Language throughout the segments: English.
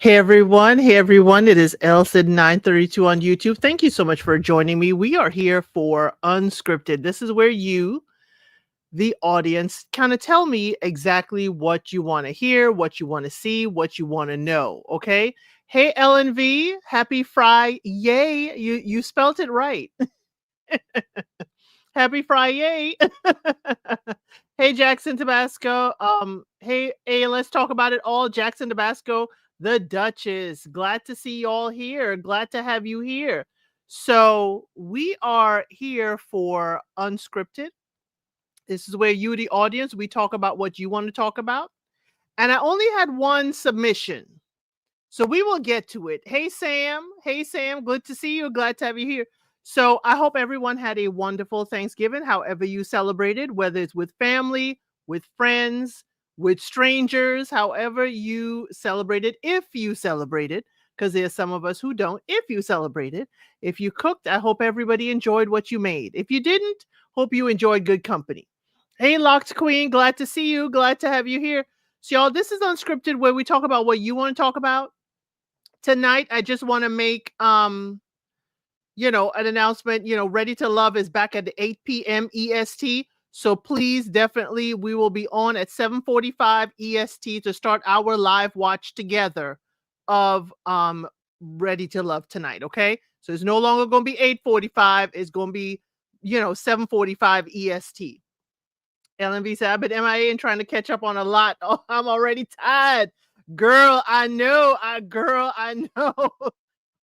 Hey everyone, hey everyone. It is ElCid 932 on YouTube. Thank you so much for joining me. We are here for Unscripted. This is where you, the audience, kind of tell me exactly what you want to hear, what you want to see, what you want to know. Okay. Hey LNV, happy Friday. Yay. You spelt it right. Happy Friday. Hey Jackson Tabasco. Hey, let's talk about it all. Jackson Tabasco, the Duchess. Glad to see you all here. Glad to have you here. So we are here for Unscripted. This is where you, the audience, we talk about what you want to talk about. And I only had one submission. So we will get to it. Hey, Sam. Hey, Sam. Good to see you. Glad to have you here. So I hope everyone had a wonderful Thanksgiving, however you celebrated, whether it's with family, with friends, with strangers, however you celebrated, if you celebrated, because there's some of us who don't, if you celebrated. If you cooked, I hope everybody enjoyed what you made. If you didn't, hope you enjoyed good company. Hey, Locked Queen. Glad to see you. Glad to have you here. So, y'all, this is Unscripted where we talk about what you want to talk about. Tonight I just want to make an announcement. Ready to Love is back at the 8 p.m. EST. So please, definitely, we will be on at 7:45 EST to start our live watch together of Ready to Love tonight. Okay, so it's no longer going to be 8:45. It's going to be 7:45 EST. LMV said, I've been MIA and trying to catch up on a lot. Oh, I'm already tired. Girl, I know. I know.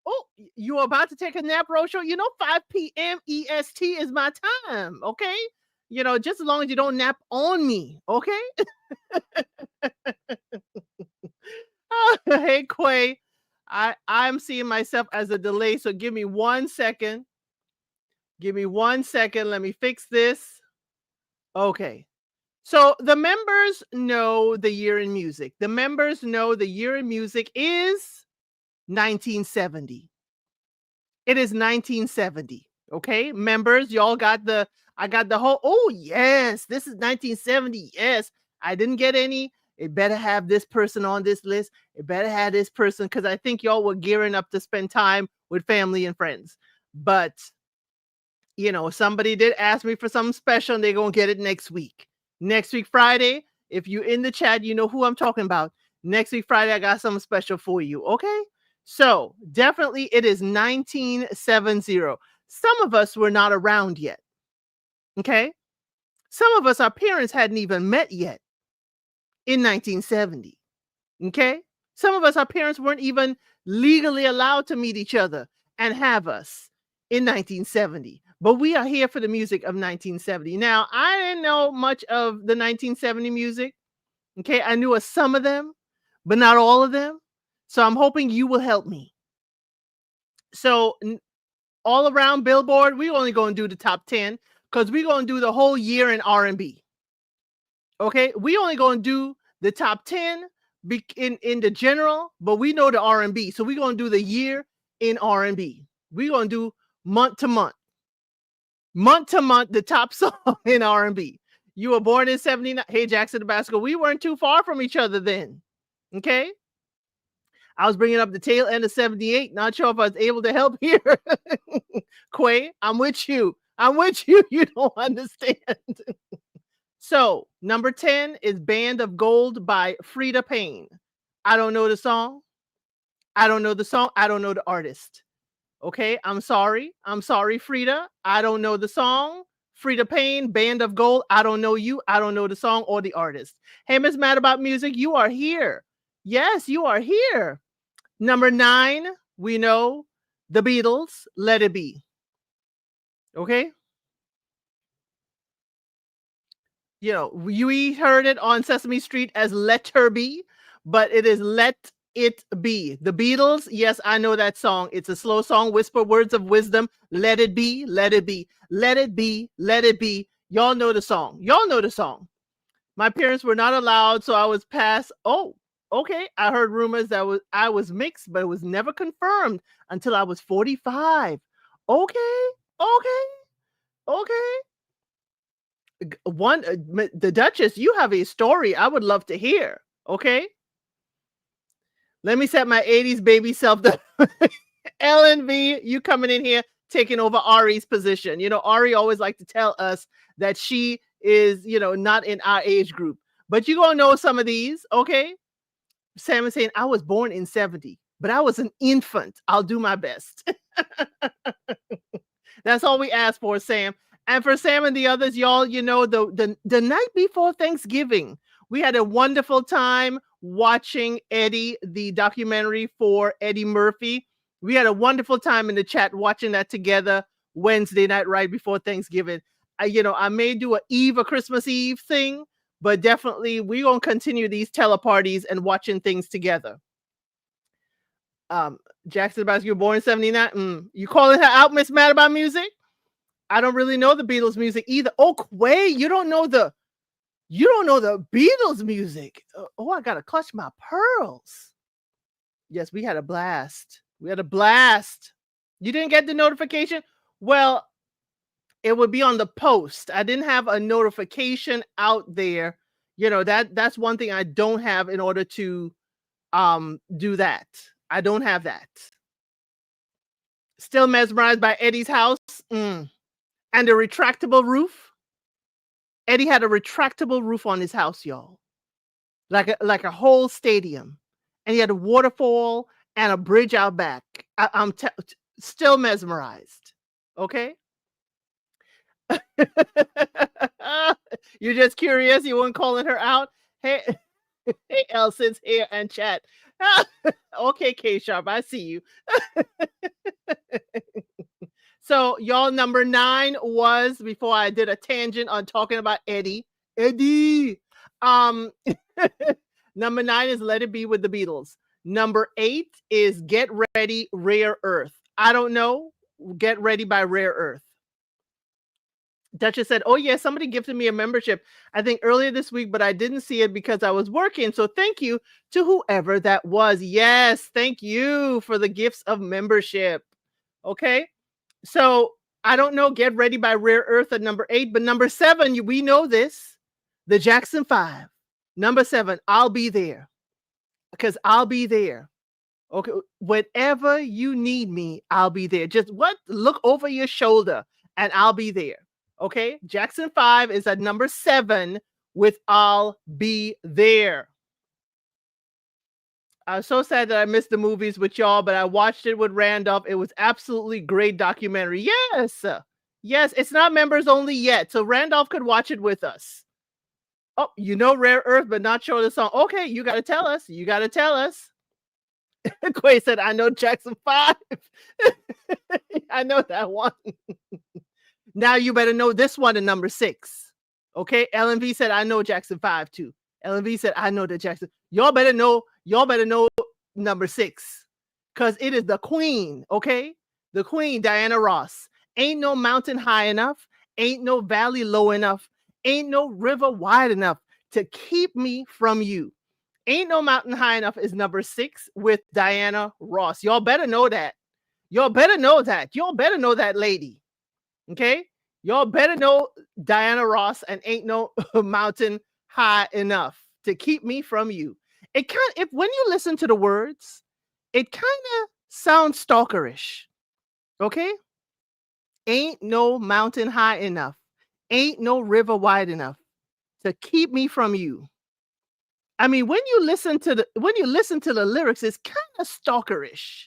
Oh, you are about to take a nap, Rochelle? 5 p.m. EST is my time, okay? Just as long as you don't nap on me, okay? Hey, Quay. I'm seeing myself as a delay, so give me 1 second. Give me 1 second. Let me fix this. Okay. So the members know the year in music. The members know the year in music is 1970. It is 1970. Okay, members, y'all got I got the whole, oh yes, this is 1970. Yes, I didn't get any. It better have this person on this list. It better have this person, because I think y'all were gearing up to spend time with family and friends. But somebody did ask me for something special, and they're gonna get it next week. Next week, Friday. If you're in the chat, you know who I'm talking about. Next week, Friday, I got something special for you. Okay. So definitely it is 1970. Some of us were not around yet. Okay. Some of us, our parents hadn't even met yet in 1970. Okay. Some of us, our parents weren't even legally allowed to meet each other and have us in 1970. But we are here for the music of 1970. Now, I didn't know much of the 1970 music. Okay. I knew of some of them, but not all of them. So I'm hoping you will help me. So all around Billboard, we only going to do the top 10 because we're going to do the whole year in R&B. Okay, we only going to do the top 10 in the general, but we know the R&B, so we're going to do the year in R&B. We're going to do month to month, the top song in R&B. You were born in 79. Hey, Jackson Tabasco, we weren't too far from each other then. Okay. I was bringing up the tail end of 78. Not sure if I was able to help here. Quay, I'm with you. You don't understand. So, number 10 is Band of Gold by Frida Payne. I don't know the song. I don't know the artist. Okay, I'm sorry, Frida. I don't know the song. Frida Payne, Band of Gold. I don't know you. I don't know the song or the artist. Hey, Miss Mad About Music, you are here. Yes, you are here. Number 9, we know the Beatles, Let It Be. Okay. We heard it on Sesame Street as Let Her Be, but it is Let It Be. The Beatles, yes, I know that song. It's a slow song, whisper words of wisdom. Let it be, let it be, let it be, let it be. Y'all know the song. My parents were not allowed, so I was passed. Oh, okay. I heard rumors that I was mixed, but it was never confirmed until I was 45. Okay. The Duchess, you have a story I would love to hear. Okay. Let me set my 80s baby self down. LNV, you coming in here taking over Ari's position. Ari always like to tell us that she is, not in our age group. But you're going to know some of these, okay? Sam is saying, I was born in 70, but I was an infant. I'll do my best. That's all we ask for, Sam. And for Sam and the others, y'all, the night before Thanksgiving, we had a wonderful time watching Eddie, the documentary for Eddie Murphy. We had a wonderful time in the chat watching that together Wednesday night right before Thanksgiving. I may do a Christmas Eve thing, but definitely we're going to continue these teleparties and watching things together. Jackson Basque, you were born in 79. You calling her out, Miss Mad About Music? I don't really know the Beatles music either. Oh, Quay, you don't know the Beatles music. Oh, I gotta clutch my pearls. Yes, we had a blast. You didn't get the notification? Well, it would be on the post. I didn't have a notification out there. That's one thing I don't have in order to do that. I don't have that. Still mesmerized by Eddie's house. And a retractable roof. Eddie had a retractable roof on his house, y'all. Like a whole stadium. And he had a waterfall and a bridge out back. I'm still mesmerized. Okay? You're just curious. You weren't calling her out. Hey, ElCid's here and chat. Okay, K-Sharp, I see you. So, y'all, number 9 was, before I did a tangent on talking about Eddie. Number 9 is Let It Be with the Beatles. Number 8 is Get Ready, Rare Earth. I don't know. Get Ready by Rare Earth. Duchess said, oh, yeah, somebody gifted me a membership, I think earlier this week, but I didn't see it because I was working. So thank you to whoever that was. Yes, thank you for the gifts of membership. Okay. So I don't know, Get Ready by Rare Earth at number 8, but number 7, we know this, the Jackson 5. Number 7, I'll Be There, because I'll be there. Okay, whenever you need me, I'll be there. Just look over your shoulder and I'll be there. Okay, Jackson 5 is at number 7 with I'll Be There. I was so sad that I missed the movies with y'all, but I watched it with Randolph. It was absolutely great documentary. Yes, it's not members only yet, so Randolph could watch it with us. Oh, Rare Earth, but not sure the song. Okay, you got to tell us. Quay said, I know Jackson 5. I know that one. Now you better know this one in number 6. Okay, LNV said, I know Jackson 5 too. LNV said, I know the Jackson. Y'all better know number 6, because it is the queen, okay? The queen, Diana Ross. Ain't no mountain high enough, ain't no valley low enough, ain't no river wide enough to keep me from you. Ain't no mountain high enough is number 6 with Diana Ross. Y'all better know that. Y'all better know that lady. Okay? Y'all better know Diana Ross and Ain't No Mountain High Enough to keep me from you. When you listen to the words, it kind of sounds stalkerish. Okay? Ain't no mountain high enough. Ain't no river wide enough to keep me from you. I mean, when you listen to the lyrics, it's kind of stalkerish.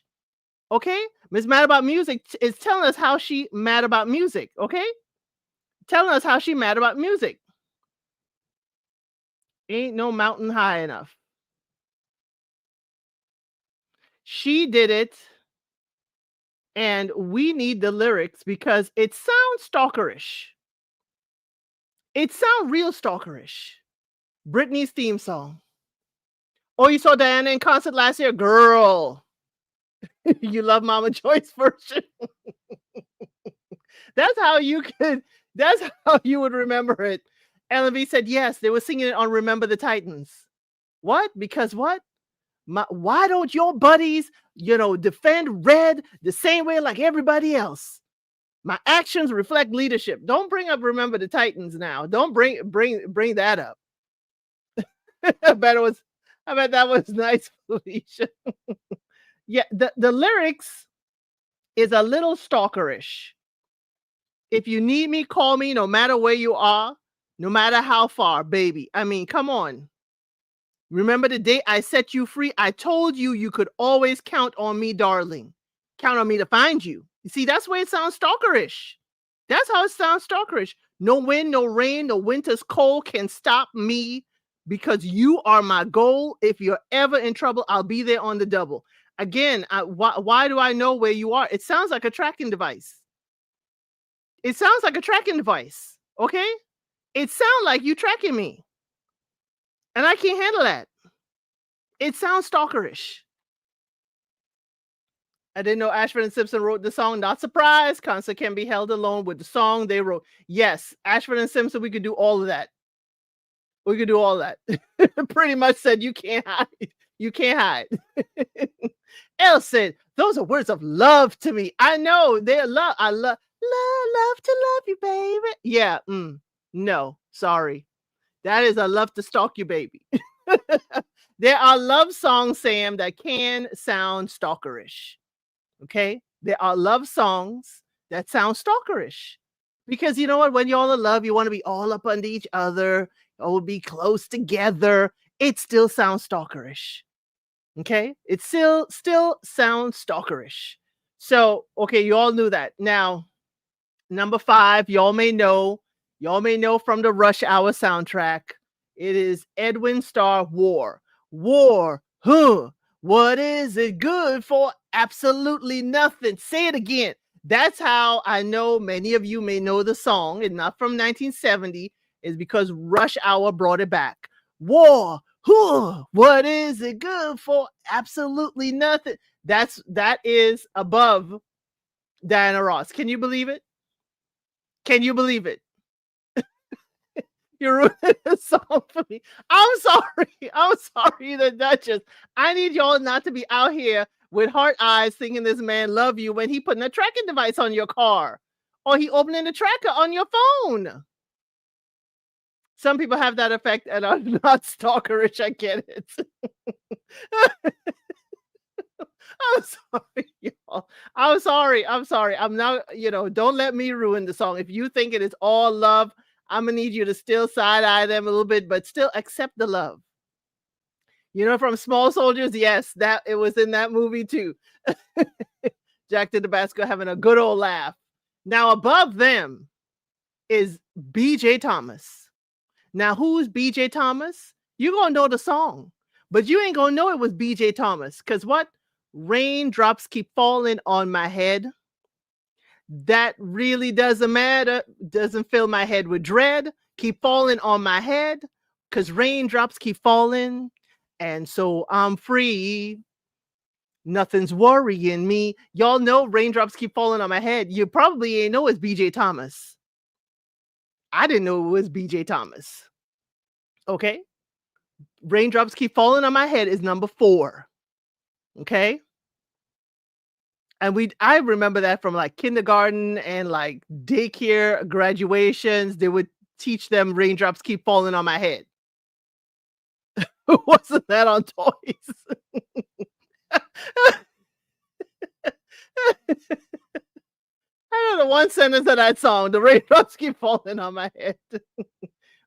Okay? Miss Mad About Music is telling us how she mad about music. Okay? Telling us how she mad about music. Ain't no mountain high enough. She did it, and we need the lyrics because it sounds stalkerish. It sounds real stalkerish. Britney's theme song. Oh, you saw Diana in concert last year? Girl, you love Mama Joy's version. That's how you would remember it. LV said, yes, they were singing it on Remember the Titans. What? Because what? Why don't your buddies, defend red the same way like everybody else? My actions reflect leadership. Don't bring up Remember the Titans now. Don't bring that up. I bet it was I bet that was nice, Felicia. Yeah, the lyrics is a little stalkerish. If you need me, call me no matter where you are, no matter how far, baby. I mean, come on. Remember the day I set you free? I told you you could always count on me, darling. Count on me to find you. You see, that's where it sounds stalkerish. That's how it sounds stalkerish. No wind, no rain, no winter's cold can stop me because you are my goal. If you're ever in trouble, I'll be there on the double. Again, why do I know where you are? It sounds like a tracking device. It sounds like a tracking device. Okay? It sounds like you tracking me. And I can't handle that. It sounds stalkerish. I didn't know Ashford and Simpson wrote the song. Not surprised. Concert can be held alone with the song they wrote. Yes, Ashford and Simpson, we could do all of that. We could do all that. Pretty much said you can't hide. You can't hide. ElCid, those are words of love to me. I know they're love. I love to love you, baby. Yeah. No, sorry. That is I love to stalk you, baby. There are love songs, Sam, that can sound stalkerish. Okay? There are love songs that sound stalkerish. Because you know what? When you're all in love, you want to be all up under each other, or be close together. It still sounds stalkerish. Okay? It still sounds stalkerish. So, okay, you all knew that. Now, number 5, y'all may know from the Rush Hour soundtrack. It is Edwin Starr, War. War, huh? What is it good for? Absolutely nothing. Say it again. That's how I know many of you may know the song, and not from 1970, is because Rush Hour brought it back. War, huh? What is it good for? Absolutely nothing. That is above Diana Ross. Can you believe it? Can you believe it? You're ruining the song for me. I'm sorry. I'm sorry, the Duchess. I need y'all not to be out here with heart eyes singing this man love you when he putting a tracking device on your car or he opening the tracker on your phone. Some people have that effect and are not stalkerish. I get it. I'm sorry, y'all. I'm sorry. I'm not, don't let me ruin the song. If you think it is all love, I'm gonna need you to still side eye them a little bit, but still accept the love. From Small Soldiers, yes, that it was in that movie too. Jack the Tabasco having a good old laugh. Now above them is B.J. Thomas. Now who's B.J. Thomas? You're gonna know the song, but you ain't gonna know it was B.J. Thomas. Cause what? Raindrops keep falling on my head. That really doesn't matter. Doesn't fill my head with dread. Keep falling on my head because raindrops keep falling. And so I'm free. Nothing's worrying me. Y'all know raindrops keep falling on my head. You probably ain't know it's B.J. Thomas. I didn't know it was B.J. Thomas. Okay. Raindrops keep falling on my head is number 4. Okay. And I remember that from like kindergarten and like daycare graduations. They would teach them raindrops keep falling on my head. Wasn't that on toys? I know the one sentence of that song, the raindrops keep falling on my head.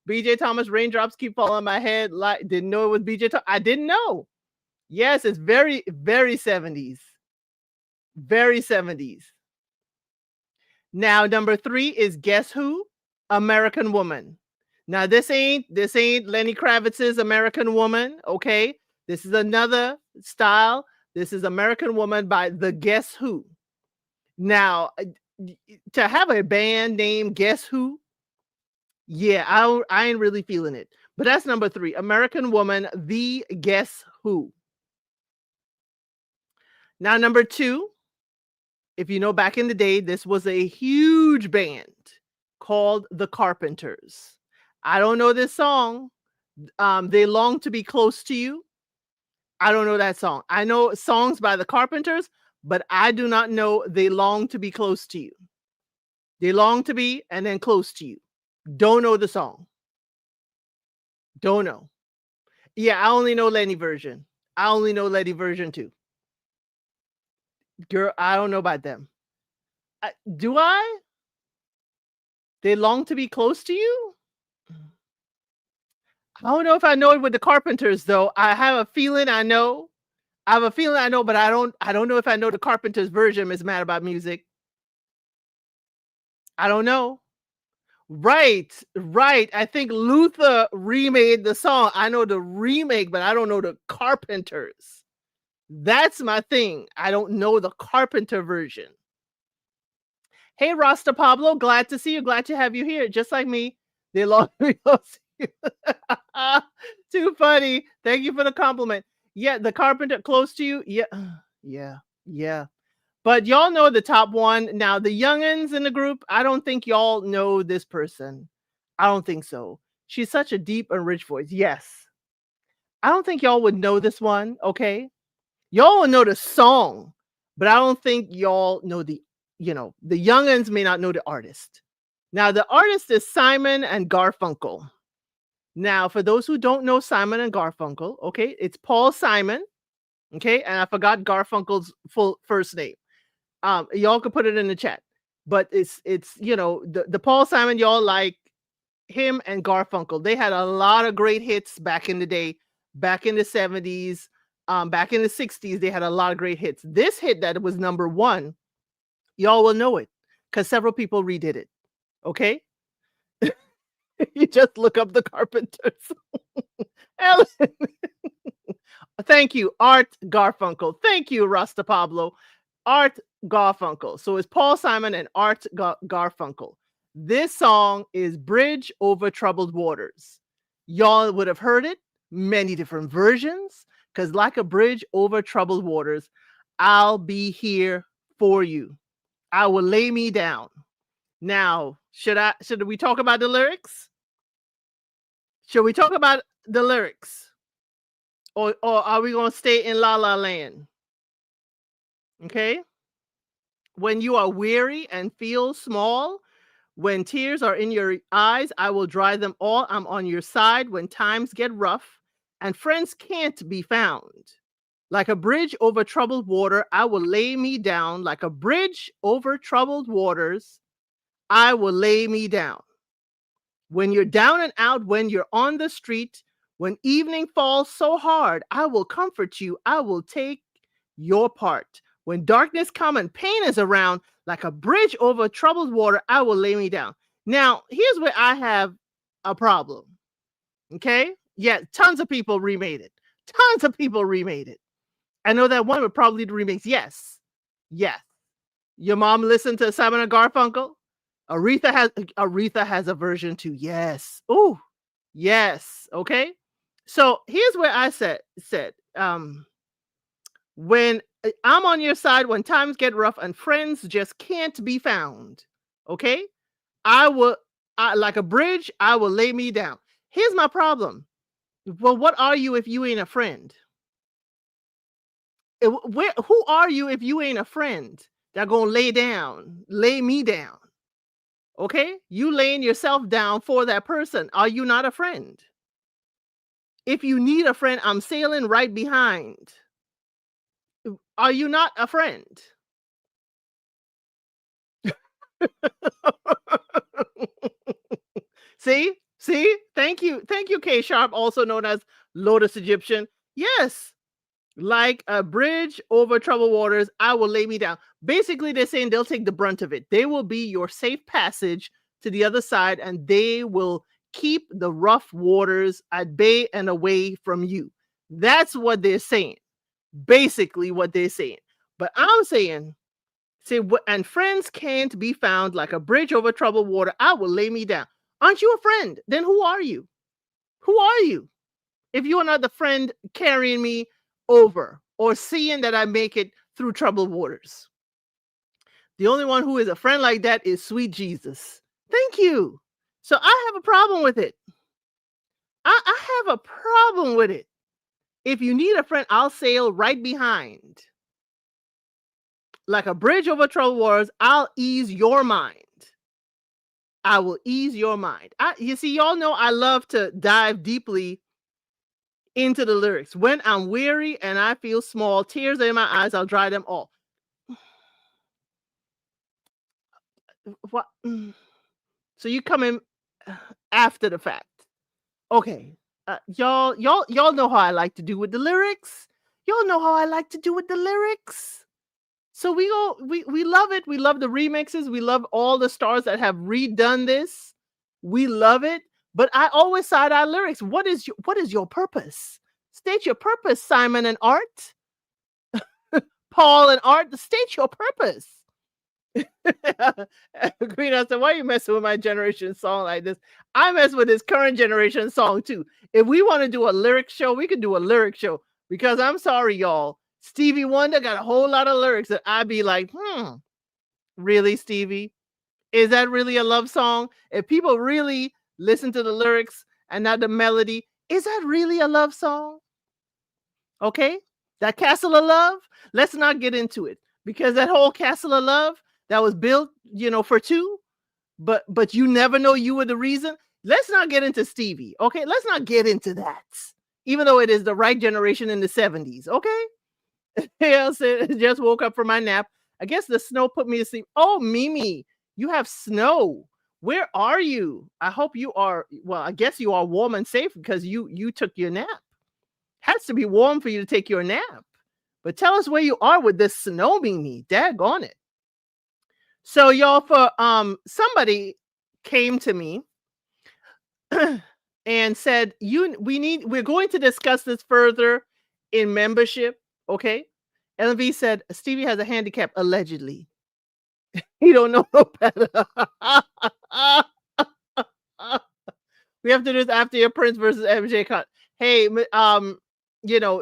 BJ Thomas, raindrops keep falling on my head. Like, didn't know it was BJ Thomas. I didn't know. Yes, it's very, very 70s. Very 70s. Now, number 3 is Guess Who? American Woman. Now, this ain't Lenny Kravitz's American Woman, okay? This is another style. This is American Woman by the Guess Who. Now, to have a band named Guess Who, yeah, I ain't really feeling it. But that's number 3, American Woman, the Guess Who. Now, number 2, if you know back in the day, this was a huge band called The Carpenters. I don't know this song. They Long to Be Close to You. I don't know that song. I know songs by The Carpenters, but I do not know They Long to Be Close to You. They long to be and then close to you. Don't know the song. Don't know. Yeah, I only know Lenny version. I only know Lenny version 2. Girl, I don't know about them. Do I? They long to be close to you? I don't know if I know it with the Carpenters though. I have a feeling I know. I have a feeling I know, but I don't know if I know the Carpenters version is Mad About Music. I don't know. Right, right. I think Luther remade the song. I know the remake, but I don't know the Carpenters. That's my thing. I don't know the Carpenter version. Hey, Rasta Pablo, glad to see you. Glad to have you here. Just like me, they lost me. Too funny. Thank you for the compliment. Yeah, the Carpenter close to you. Yeah, yeah, yeah. But y'all know the top one. Now, the youngins in the group, I don't think y'all know this person. I don't think so. She's such a deep and rich voice. Yes. I don't think y'all would know this one. Okay. Y'all will know the song, but I don't think y'all know the youngins may not know the artist. Now, the artist is Simon and Garfunkel. Now, for those who don't know Simon and Garfunkel, okay, it's Paul Simon. Okay. And I forgot Garfunkel's full first name. Y'all could put it in the chat, but it's the Paul Simon, y'all like him and Garfunkel. They had a lot of great hits back in the day, back in the 70s, back in the 60s. They had a lot of great hits. This hit that was number one, y'all will know it because several people redid it. Okay. You just look up the Carpenters. Ellen. Thank you, Art Garfunkel. Thank you, Rasta Pablo. Art Garfunkel. So it's Paul Simon and Art Garfunkel. This song is Bridge Over Troubled Waters. Y'all would have heard it, many different versions, because like a bridge over troubled waters, I'll be here for you. I will lay me down. Now, should we talk about the lyrics? Should we talk about the lyrics? Or are we going to stay in La La Land? Okay. When you are weary and feel small, when tears are in your eyes, I will dry them all. I'm on your side when times get rough and friends can't be found. Like a bridge over troubled water, I will lay me down. Like a bridge over troubled waters, I will lay me down. When you're down and out, when you're on the street, when evening falls so hard, I will comfort you. I will take your part. When darkness comes and pain is around, like a bridge over troubled water, I will lay me down. Now, here's where I have a problem. Okay? Yeah, tons of people remade it. Tons of people remade it. I know that one would probably do remakes. Yes. Yes. Your mom listened to Simon and Garfunkel? Aretha has a version too. Yes. Oh, yes. Okay. So here's where I said, when I'm on your side, when times get rough and friends just can't be found. Okay. Like a bridge, I will lay me down. Here's my problem. Well, what are you if you ain't a friend? Who are you if you ain't a friend that gonna lay me down? Okay, you laying yourself down for that person. Are you not a friend? If you need a friend, I'm sailing right behind. Are you not a friend? See, thank you, K Sharp, also known as Lotus Egyptian. Yes, like a bridge over troubled waters, I will lay me down. Basically, they're saying they'll take the brunt of it. They will be your safe passage to the other side, and they will keep the rough waters at bay and away from you. That's what they're saying. Basically, what they're saying. But I'm saying, and friends can't be found like a bridge over troubled water. I will lay me down. Aren't you a friend? Then who are you? Who are you? If you are not the friend carrying me over or seeing that I make it through troubled waters. The only one who is a friend like that is sweet Jesus. Thank you. So I have a problem with it. I have a problem with it. If you need a friend, I'll sail right behind. Like a bridge over troubled waters, I'll ease your mind. I will ease your mind. You see, y'all know I love to dive deeply into the lyrics. When I'm weary and I feel small, tears in my eyes, I'll dry them all. What? So you come in after the fact. Okay. Y'all know how I like to do with the lyrics. Y'all know how I like to do with the lyrics. So we love it. We love the remixes. We love all the stars that have redone this. We love it. But I always side eye lyrics. What is your purpose? State your purpose, Simon and Art. Paul and Art, state your purpose. Green, I said, why are you messing with my generation song like this? I mess with this current generation song too. If we want to do a lyric show, we can do a lyric show. Because I'm sorry, y'all. Stevie Wonder got a whole lot of lyrics that I'd be like, really, Stevie? Is that really a love song? If people really listen to the lyrics and not the melody, is that really a love song? Okay? That Castle of Love, let's not get into it. Because that whole Castle of Love that was built, for two, but you never know you were the reason. Let's not get into Stevie. Okay? Let's not get into that. Even though it is the right generation in the 70s. Okay? Yeah, just woke up from my nap. I guess the snow put me to sleep. Oh, Mimi, you have snow. Where are you? I hope you are. Well, I guess you are warm and safe because you took your nap. Has to be warm for you to take your nap. But tell us where you are with this snow, Mimi. Daggone it. So y'all, for somebody came to me and said, we're going to discuss this further in membership. Okay. LV said Stevie has a handicap, allegedly. He don't know no better. We have to do this after your Prince versus MJ cut. Hey,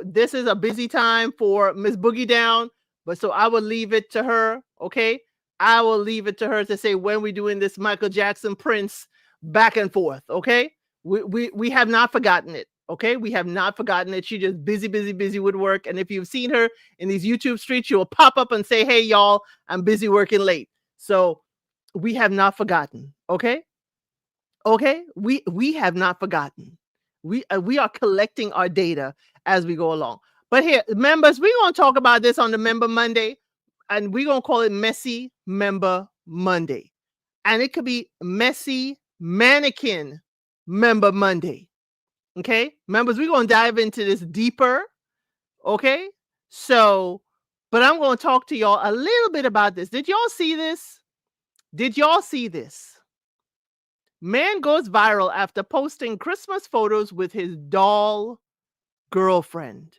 this is a busy time for Miss Boogie Down, but so I will leave it to her. Okay. I will leave it to her to say when we're doing this Michael Jackson Prince back and forth. Okay. We have not forgotten it. Okay. We have not forgotten it. She just busy with work. And if you've seen her in these YouTube streets, she will pop up and say, hey, y'all, I'm busy working late. So we have not forgotten. Okay. Okay. We have not forgotten. We are collecting our data as we go along. But here, members, we're going to talk about this on the Member Monday, and we're going to call it Messy Member Monday. And it could be Messy Mannequin Member Monday. Okay, members, we're going to dive into this deeper. Okay, so, but I'm going to talk to y'all a little bit about this. Did y'all see this? Did y'all see this? Man goes viral after posting Christmas photos with his doll girlfriend.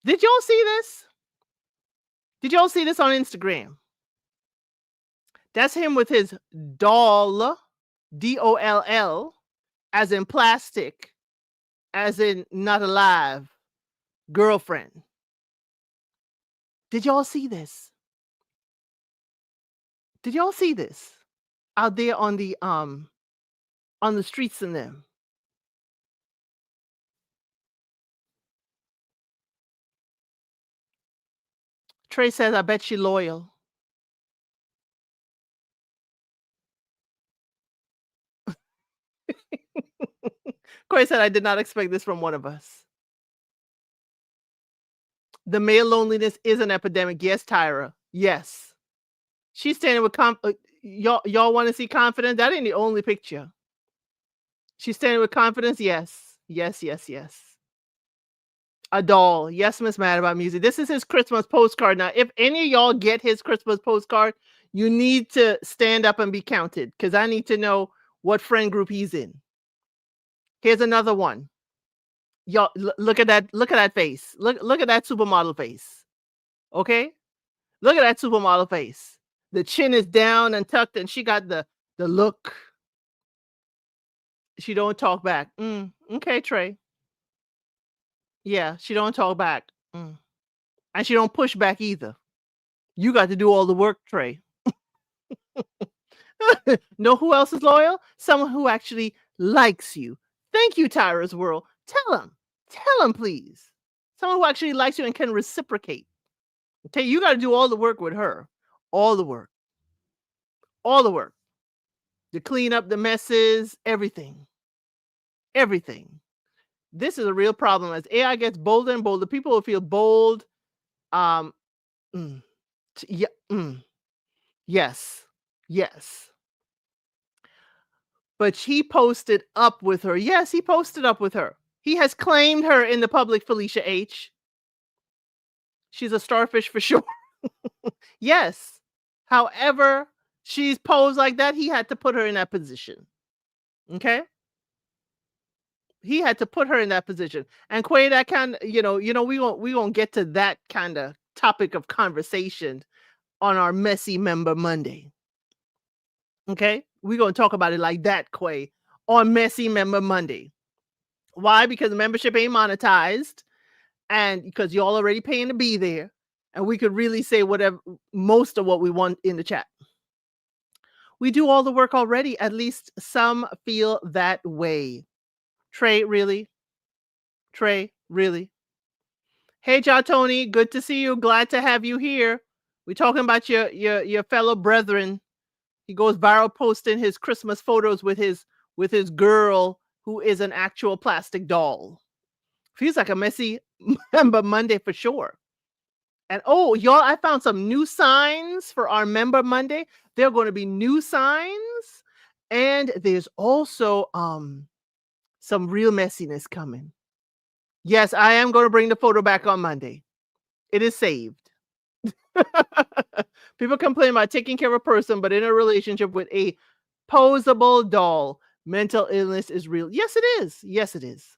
Did y'all see this? Did y'all see this on Instagram? That's him with his doll, DOLL, as in plastic, as in not alive, girlfriend. Did y'all see this? Did y'all see this out there on the streets and them? Trey says, I bet she loyal. Corey said, I did not expect this from one of us. The male loneliness is an epidemic. Yes, Tyra. Yes. She's standing with y'all want to see confidence? That ain't the only picture. She's standing with confidence. Yes. Yes. A doll. Yes, Miss Mad About Music. This is his Christmas postcard. Now, if any of y'all get his Christmas postcard, you need to stand up and be counted because I need to know what friend group he's in. Here's another one. Y'all look at that. Look at that face. Look at that supermodel face. Okay? Look at that supermodel face. The chin is down and tucked, and she got the look. She don't talk back. Okay, Trey. Yeah, she don't talk back. And she don't push back either. You got to do all the work, Trey. Know who else is loyal? Someone who actually likes you. Thank you, Tyra's World. Tell him, please. Someone who actually likes you and can reciprocate. Okay, you got to do all the work with her. All the work. To clean up the messes, everything. this is a real problem. As AI gets bolder and bolder, people will feel bold. Um, mm, yeah, yes, yes. But he posted up with her. Yes, he posted up with her. He has claimed her in the public, Felicia H. She's a starfish for sure. Yes. However, she's posed like that. He had to put her in that position. Okay. He had to put her in that position. And Quay, that kind of, we gonna get to that kind of topic of conversation on our messy member Monday. Okay, we're gonna talk about it like that, Quay, on messy member Monday. Why? Because the membership ain't monetized, and because y'all already paying to be there, and we could really say whatever most of what we want in the chat. We do all the work already. At least some feel that way. Trey, really? Trey, really? Hey, Ja Tony, good to see you. Glad to have you here. We're talking about your fellow brethren. He goes viral posting his Christmas photos with his girl who is an actual plastic doll. Feels like a messy member Monday for sure. And oh, y'all, I found some new signs for our member Monday. There are going to be new signs, and there's also some real messiness coming. Yes, I am going to bring the photo back on Monday. It is saved. People complain about taking care of a person, but in a relationship with a posable doll. Mental illness is real. Yes, it is. Yes, it is.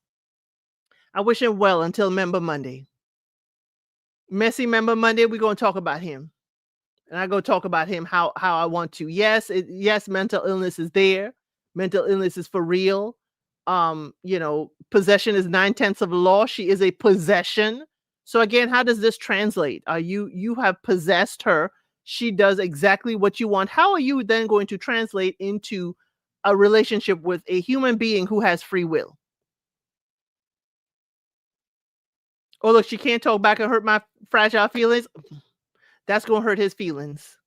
I wish him well until Member Monday. Messy Member Monday, we're going to talk about him. And I go talk about him how I want to. Yes, mental illness is there. Mental illness is for real. Possession is 9/10 of the law. She is a possession. So again, how does this translate? You have possessed her. She does exactly what you want. How are you then going to translate into a relationship with a human being who has free will? Oh, look, she can't talk back and hurt my fragile feelings. That's going to hurt his feelings.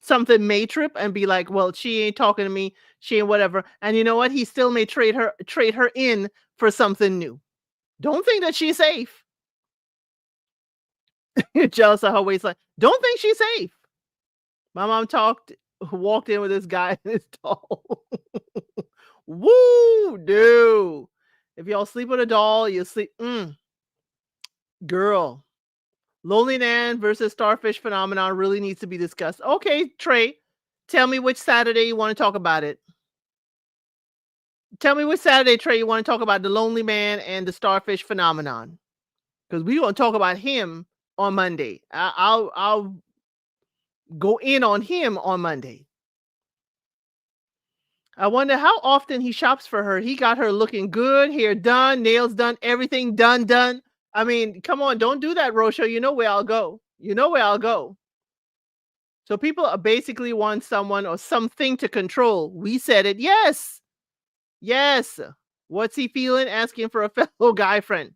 Something may trip and be like, well, she ain't talking to me. She ain't whatever. And you know what? He still may trade her in for something new. Don't think that she's safe. You're jealous of her waistline. Don't think she's safe. My mom walked in with this guy in his doll. Woo, dude. If y'all sleep with a doll, you sleep. Girl. Lonely Nan versus starfish phenomenon really needs to be discussed. Okay, Trey, tell me which Saturday you want to talk about it. Tell me which Saturday, Trey, you want to talk about the lonely man and the starfish phenomenon. Because we're going to talk about him on Monday. I'll go in on him on Monday. I wonder how often he shops for her. He got her looking good, hair done, nails done, everything done. I mean, come on, don't do that, Rosha. You know where I'll go. So people basically want someone or something to control. We said it. Yes. What's he feeling? Asking for a fellow guy friend.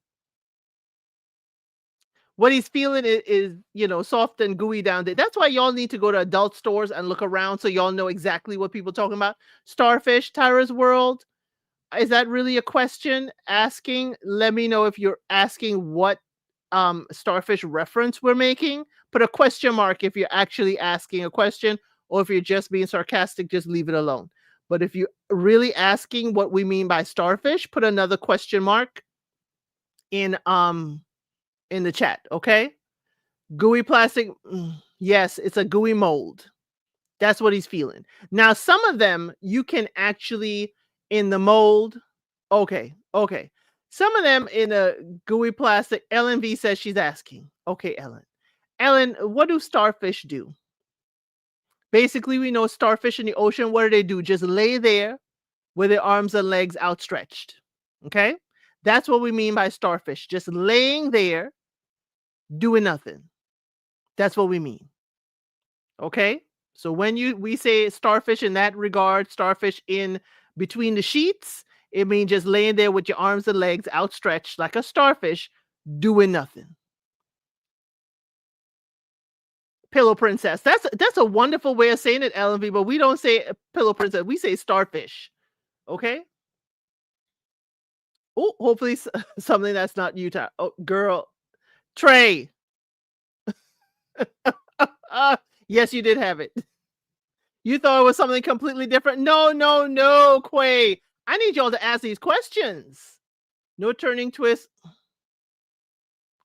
What he's feeling is soft and gooey down there. That's why y'all need to go to adult stores and look around so y'all know exactly what people are talking about. Starfish, Tyra's World. Is that really a question? Asking? Let me know if you're asking what starfish reference we're making. Put a question mark if you're actually asking a question, or if you're just being sarcastic, just leave it alone. But if you're really asking what we mean by starfish, put another question mark in the chat, okay? Gooey plastic. Yes, it's a gooey mold. That's what he's feeling. Now, some of them you can actually in the mold. Okay. Some of them in a gooey plastic. Ellen V says she's asking. Okay, Ellen, what do starfish do? Basically, we know starfish in the ocean. What do? Just lay there with their arms and legs outstretched. Okay? That's what we mean by starfish. Just laying there, doing nothing. That's what we mean. Okay? So when we say starfish in that regard, starfish in between the sheets, it means just laying there with your arms and legs outstretched like a starfish, doing nothing. Pillow princess. That's a wonderful way of saying it, LV, but we don't say pillow princess. We say starfish. Okay? Oh, hopefully something that's not Utah. Oh, girl, Trey. Yes, you did have it. You thought it was something completely different. No, no, no, Quay. I need y'all to ask these questions. No turning twist.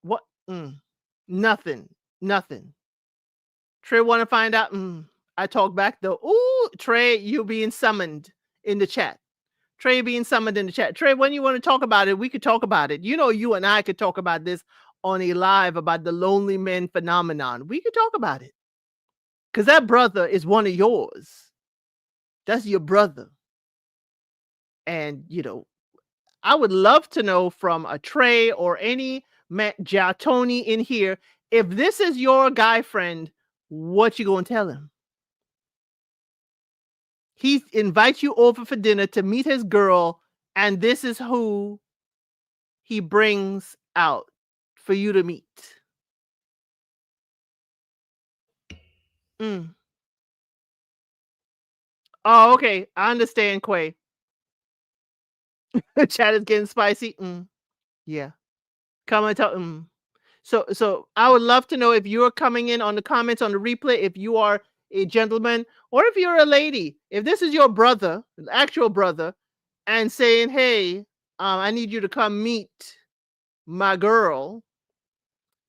What? Nothing. Nothing. Trey want to find out. I talk back though. Ooh, Trey, you being summoned in the chat. Trey being summoned in the chat. Trey, when you want to talk about it, we could talk about it. You know, you and I could talk about this on a live about the lonely men phenomenon. We could talk about it. Because that brother is one of yours. That's your brother. And, you know, I would love to know from a Trey or any Tony in here, if this is your guy friend, what you gonna tell him? He invites you over for dinner to meet his girl, and this is who he brings out for you to meet. Oh, okay. I understand, Quay. Chat is getting spicy. Yeah. Come and tell. So I would love to know if you're coming in on the comments on the replay, if you are a gentleman or if you're a lady, if this is your brother, actual brother, and saying, hey, I need you to come meet my girl,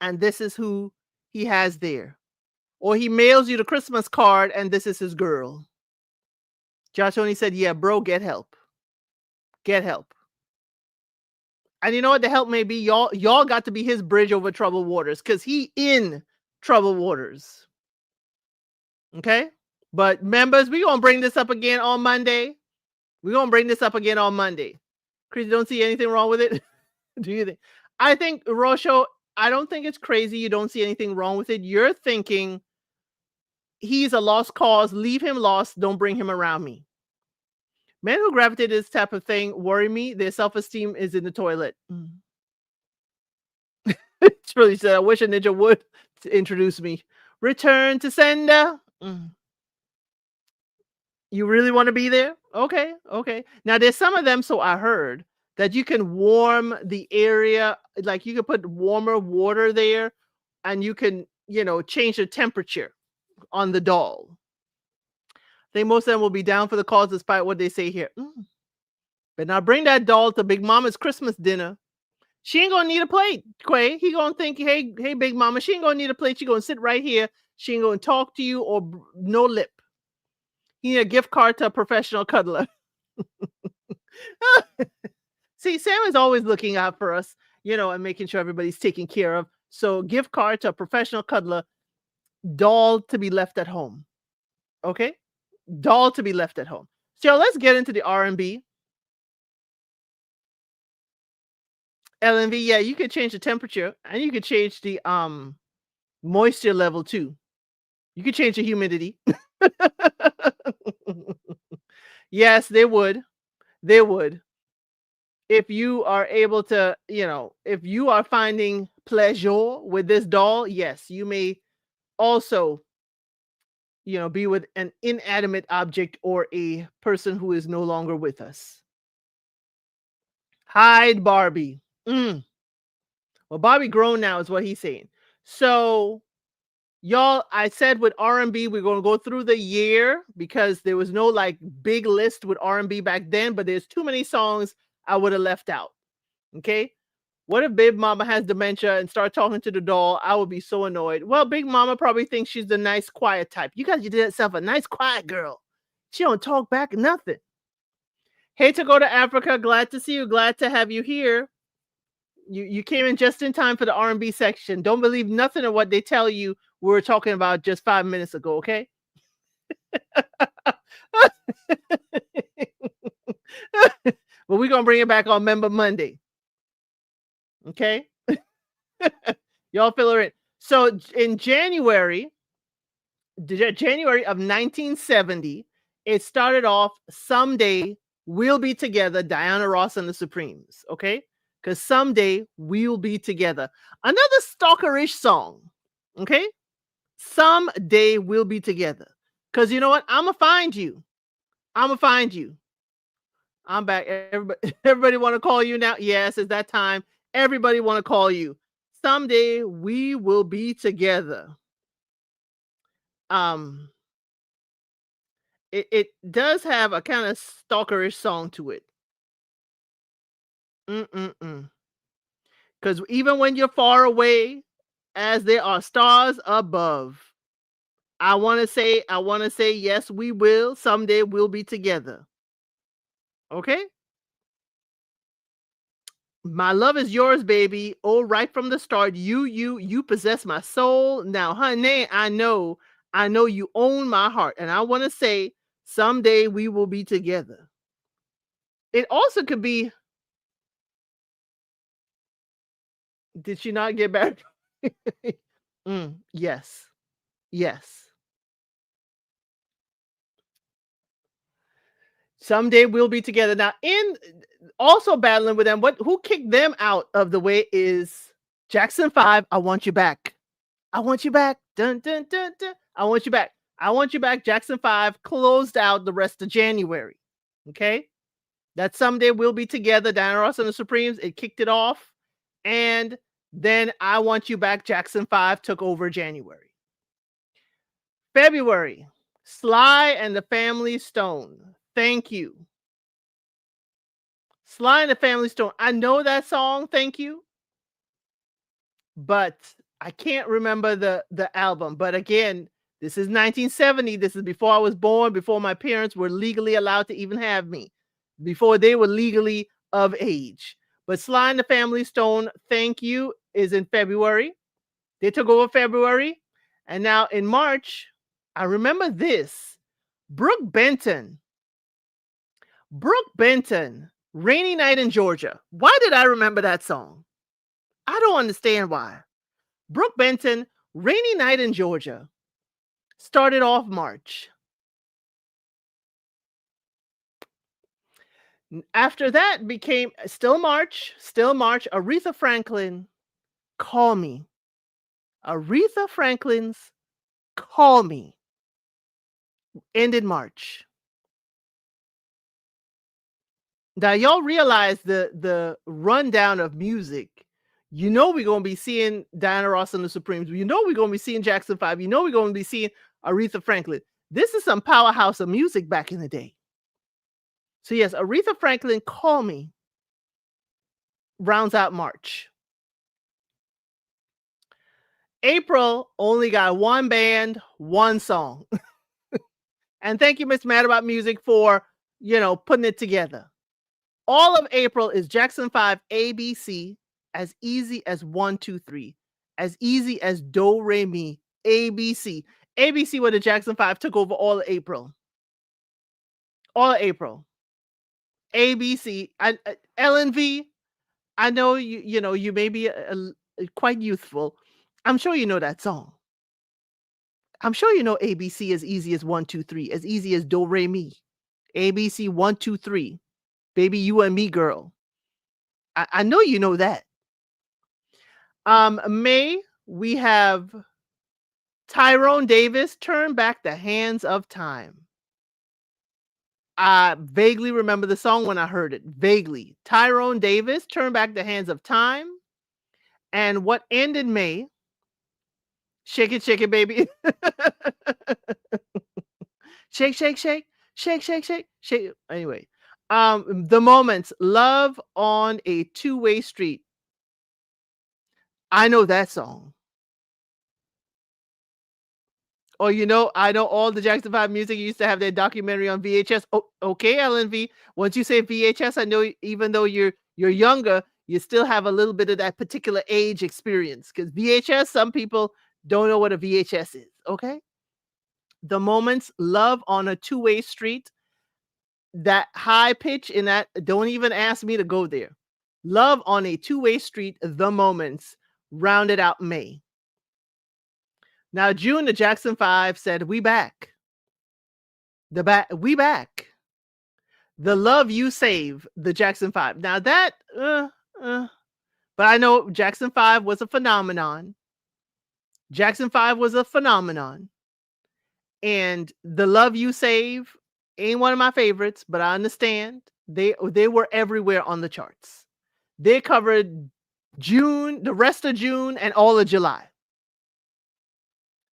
and this is who he has there. Or he mails you the Christmas card and this is his girl. Josh only said, yeah, bro, get help. Get help. And you know what the help may be? Y'all got to be his bridge over troubled waters because he in troubled waters. Okay? But members, we're going to bring this up again on Monday. We're going to bring this up again on Monday. Chris, you don't see anything wrong with it? Do you think? I think, Rosho, I don't think it's crazy. You don't see anything wrong with it. You're thinking he's a lost cause. Leave him lost. Don't bring him around me. Men who gravitate to this type of thing worry me. Their self-esteem is in the toilet. It's really said, I wish a ninja would introduce me. Return to sender. You really want to be there? Okay, okay. Now there's some of them, so I heard, that you can warm the area, like you can put warmer water there, and you can, you know, change the temperature on the doll. I think most of them will be down for the cause despite what they say here. But now bring that doll to Big Mama's Christmas dinner. She ain't gonna need a plate, Quay. He gonna think, hey, Big Mama, she ain't gonna need a plate. She gonna sit right here. She ain't gonna talk to you or no lip. He need a gift card to a professional cuddler. See, Sam is always looking out for us, you know, and making sure everybody's taken care of. So gift card to a professional cuddler, doll to be left at home. Okay? Doll to be left at home. So let's get into the R&B. LNV, yeah, you could change the temperature and you could change the moisture level too. You could change the humidity. Yes, they would. They would. If you are able to, you know, if you are finding pleasure with this doll, yes, you may also, you know, be with an inanimate object or a person who is no longer with us. Hide Barbie. Well, Barbie grown now is what he's saying. So y'all, I said with R&B, we're going to go through the year because there was no like big list with R&B back then, but there's too many songs I would have left out. Okay. What if Big Mama has dementia and start talking to the doll? I would be so annoyed. Well, Big Mama probably thinks she's the nice, quiet type. You did yourself a nice, quiet girl. She don't talk back, nothing. Hate to go to Africa. Glad to see you. Glad to have you here. You came in just in time for the R&B section. Don't believe nothing of what they tell you we were talking about just 5 minutes ago, okay? But we're going to bring it back on Member Monday. Okay? Y'all feel it. So in January of 1970, it started off Someday We'll Be Together, Diana Ross and the Supremes, okay? Because Someday We'll Be Together. Another stalkerish song, okay? Someday We'll Be Together. Because you know what? I'm going to find you. I'm going to find you. I'm back. Everybody, everybody want to call you now? Yes, it's that time. Everybody want to call you. Someday we will be together. Um, it does have a kind of stalkerish song to it. Mm-mm-mm. Because even when you're far away, as there are stars above, I want to say, yes, we will. Someday we'll be together. Okay? My love is yours, baby. Oh, right from the start, you possess my soul. Now, honey, I know you own my heart. And I want to say, someday we will be together. It also could be, did she not get back? Yes. Yes. Someday we'll be together. Now, in also battling with them, who kicked them out of the way is Jackson 5. I want you back. I want you back. Dun dun dun dun. I want you back. I want you back. Jackson 5 closed out the rest of January. Okay. That someday we'll be together. Diana Ross and the Supremes. It kicked it off. And then I want you back. Jackson 5 took over January. February. Sly and the Family Stone. Thank you. Sly and the Family Stone. I know that song, thank you, but I can't remember the album. But again, this is 1970. This is before I was born, before my parents were legally allowed to even have me, before they were legally of age. But Sly and the Family Stone, thank you, is in February. They took over February. And now in March, I remember this. Brooke Benton. Brooke Benton. Rainy Night in Georgia. Why did I remember that song? I don't understand why. Brooke Benton, Rainy Night in Georgia, started off March. After that became still March. Aretha Franklin, Call Me. Aretha Franklin's Call Me ended March. Now y'all realize the rundown of music. You know we're gonna be seeing Diana Ross and the Supremes. You know we're gonna be seeing Jackson 5. You know we're gonna be seeing Aretha Franklin. This is some powerhouse of music back in the day. So yes, Aretha Franklin, Call Me rounds out March. April only got one band, one song. And thank you, Miss Mad About Music, for putting it together. All of April is Jackson 5 ABC, as easy as 1, 2, 3, as easy as Do, Re, Mi, ABC. ABC where the Jackson 5 took over all of April. All of April. ABC. LNV, I know you may be quite youthful. I'm sure you know that song. I'm sure you know ABC as easy as 1, 2, 3, as easy as Do, Re, Mi. ABC 1, 2, 3. Baby, you and me, girl. I know you know that. May, we have Tyrone Davis, Turn Back the Hands of Time. I vaguely remember the song when I heard it. Vaguely. Tyrone Davis, Turn Back the Hands of Time. And what ended May? Shake it, baby. Shake, shake, shake, shake, shake, shake, shake. Anyway, The Moments, Love on a Two-Way Street. I know that song. Or I know all the Jackson 5 music used to have their documentary on VHS. Oh, okay, LNV. Once you say VHS, I know even though you're younger, you still have a little bit of that particular age experience. Because VHS, some people don't know what a VHS is. Okay. The Moments, Love on a Two-Way Street. That high pitch in that, don't even ask me to go there. Love on a Two-Way Street, The Moments, rounded out May. Now, June, the Jackson 5 said, we back. We back. The Love You Save, the Jackson 5. Now that, but I know Jackson 5 was a phenomenon. Jackson 5 was a phenomenon. And The Love You Save ain't one of my favorites, but I understand They were everywhere on the charts. They covered June, the rest of June, and all of July.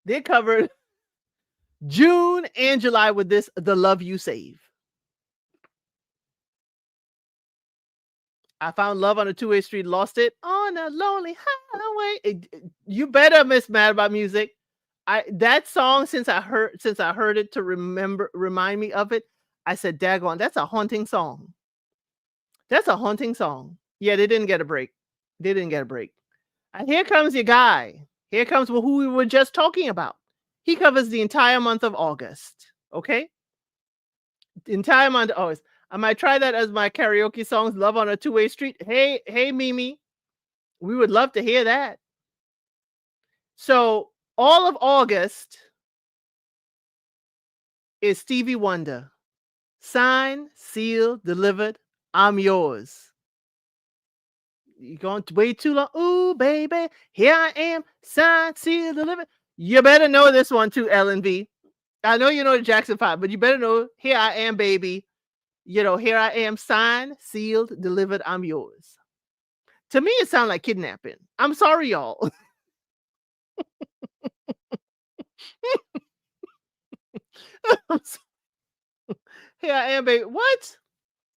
They covered June and July with this "The Love You Save." I found love on a two-way street, lost it on a lonely highway. You better Miss Mad About Music. That song, since I heard it to remind me of it, I said, daggone, that's a haunting song. That's a haunting song. Yeah, they didn't get a break. They didn't get a break. And here comes your guy. Here comes who we were just talking about. He covers the entire month of August. Okay? The entire month of August. I might try that as my karaoke songs, Love on a Two-Way Street. Hey, Mimi. We would love to hear that. So all of August is Stevie Wonder. Signed, sealed, delivered. I'm yours. You're going to wait too long. Ooh, baby, here I am. Signed, sealed, delivered. You better know this one too, L&V. I know you know the Jackson 5, but you better know, here I am, baby. You know, here I am, signed, sealed, delivered. I'm yours. To me, it sounds like kidnapping. I'm sorry, y'all. Here I am, baby. What?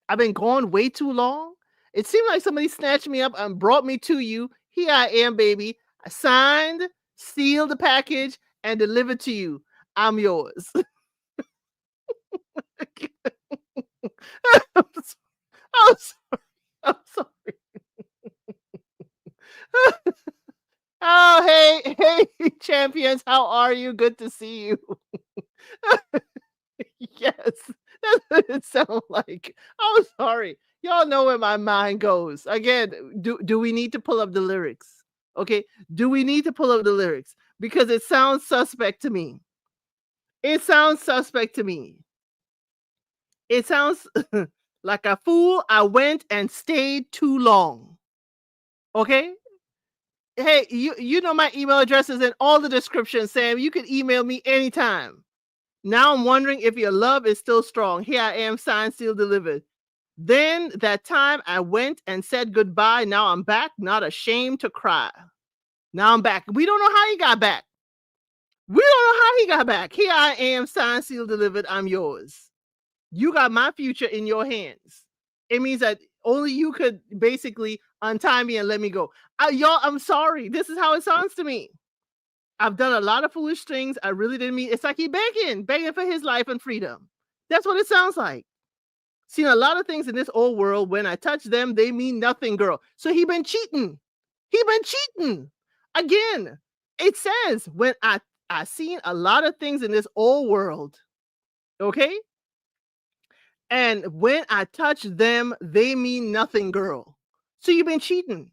I've been gone way too long. It seemed like somebody snatched me up and brought me to you. Here I am, baby. I signed, sealed the package, and delivered to you. I'm yours. I'm sorry. I'm sorry. Oh, hey, champions. How are you? Good to see you. Yes, that's what it sounds like. I'm sorry. Y'all know where my mind goes. Again, do we need to pull up the lyrics? Okay. Do we need to pull up the lyrics? Because it sounds suspect to me. It sounds suspect to me. It sounds like a fool. I went and stayed too long. Okay. Hey, you know my email address is in all the descriptions, Sam. You can email me anytime. Now I'm wondering if your love is still strong. Here I am, signed, sealed, delivered. Then that time I went and said goodbye. Now I'm back, not ashamed to cry. Now I'm back. We don't know how he got back. We don't know how he got back. Here I am, signed, sealed, delivered. I'm yours. You got my future in your hands. It means that only you could basically untie me and let me go. Y'all, I'm sorry. This is how it sounds to me. I've done a lot of foolish things. I really didn't mean. It's like he begging for his life and freedom. That's what it sounds like. Seen a lot of things in this old world. When I touch them, they mean nothing, girl. So he been cheating. He been cheating. Again, it says when I seen a lot of things in this old world. Okay? And when I touch them, they mean nothing, girl. So you've been cheating.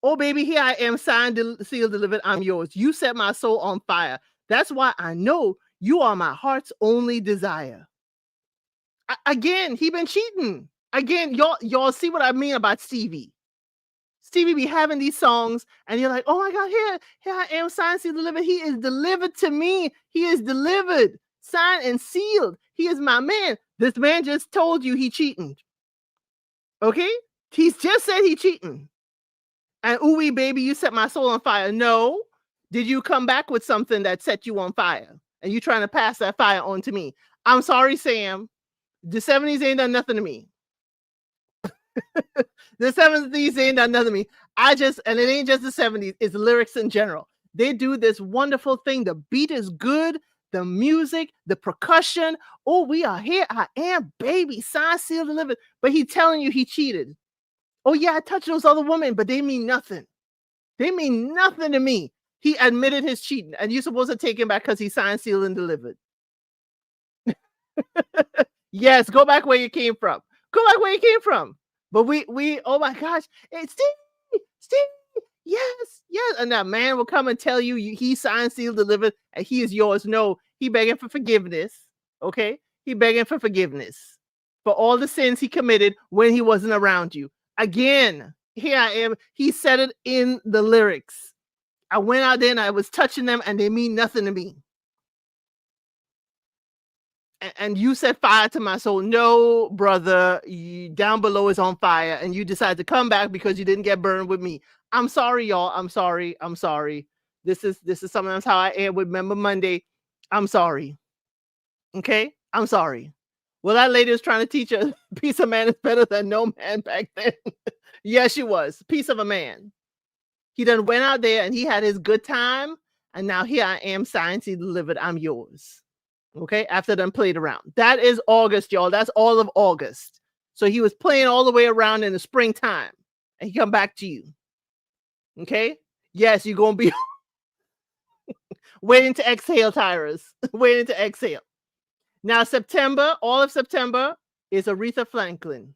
Oh, baby, here I am, signed, sealed, delivered. I'm yours. You set my soul on fire. That's why I know you are my heart's only desire. Again, he been cheating. Again, y'all see what I mean about Stevie. Stevie be having these songs, and you're like, oh my God, here I am, signed, sealed, delivered. He is delivered to me. He is delivered, signed and sealed. He is my man. This man just told you he cheating. Okay? He's just said he cheating. And ooh, baby, you set my soul on fire. No. Did you come back with something that set you on fire? And you trying to pass that fire on to me? I'm sorry, Sam. The 70s ain't done nothing to me. The 70s ain't done nothing to me. And it ain't just the 70s, it's lyrics in general. They do this wonderful thing. The beat is good, the music, the percussion. Oh, we are here. I am, baby, signed, sealed, delivered. But he telling you he cheated. Oh, yeah, I touched those other women, but they mean nothing. They mean nothing to me. He admitted his cheating, and you're supposed to take him back because he signed, sealed, and delivered. Yes, go back where you came from. Go back where you came from. But we oh my gosh, it's Steve, yes. And that man will come and tell you he signed, sealed, delivered, and he is yours. No, he begging for forgiveness. Okay, he begging for forgiveness for all the sins he committed when he wasn't around you. Again, here I am. He said it in the lyrics. I went out there and I was touching them, and they mean nothing to me. and you set fire to my soul. No, brother, down below is on fire, and you decide to come back because you didn't get burned with me. I'm sorry, y'all. I'm sorry. I'm sorry. This is sometimes how I am with Member Monday. I'm sorry. Okay, I'm sorry. Well, that lady was trying to teach a piece of man is better than no man back then. Yes, she was. Piece of a man. He done went out there and he had his good time, and now here I am, science he delivered. I'm yours. Okay, after them played around. That is August, y'all. That's all of August. So he was playing all the way around in the springtime, and he come back to you. Okay, yes, you're gonna be waiting to exhale, Tyrus. Waiting to exhale. Now, September, all of September is Aretha Franklin.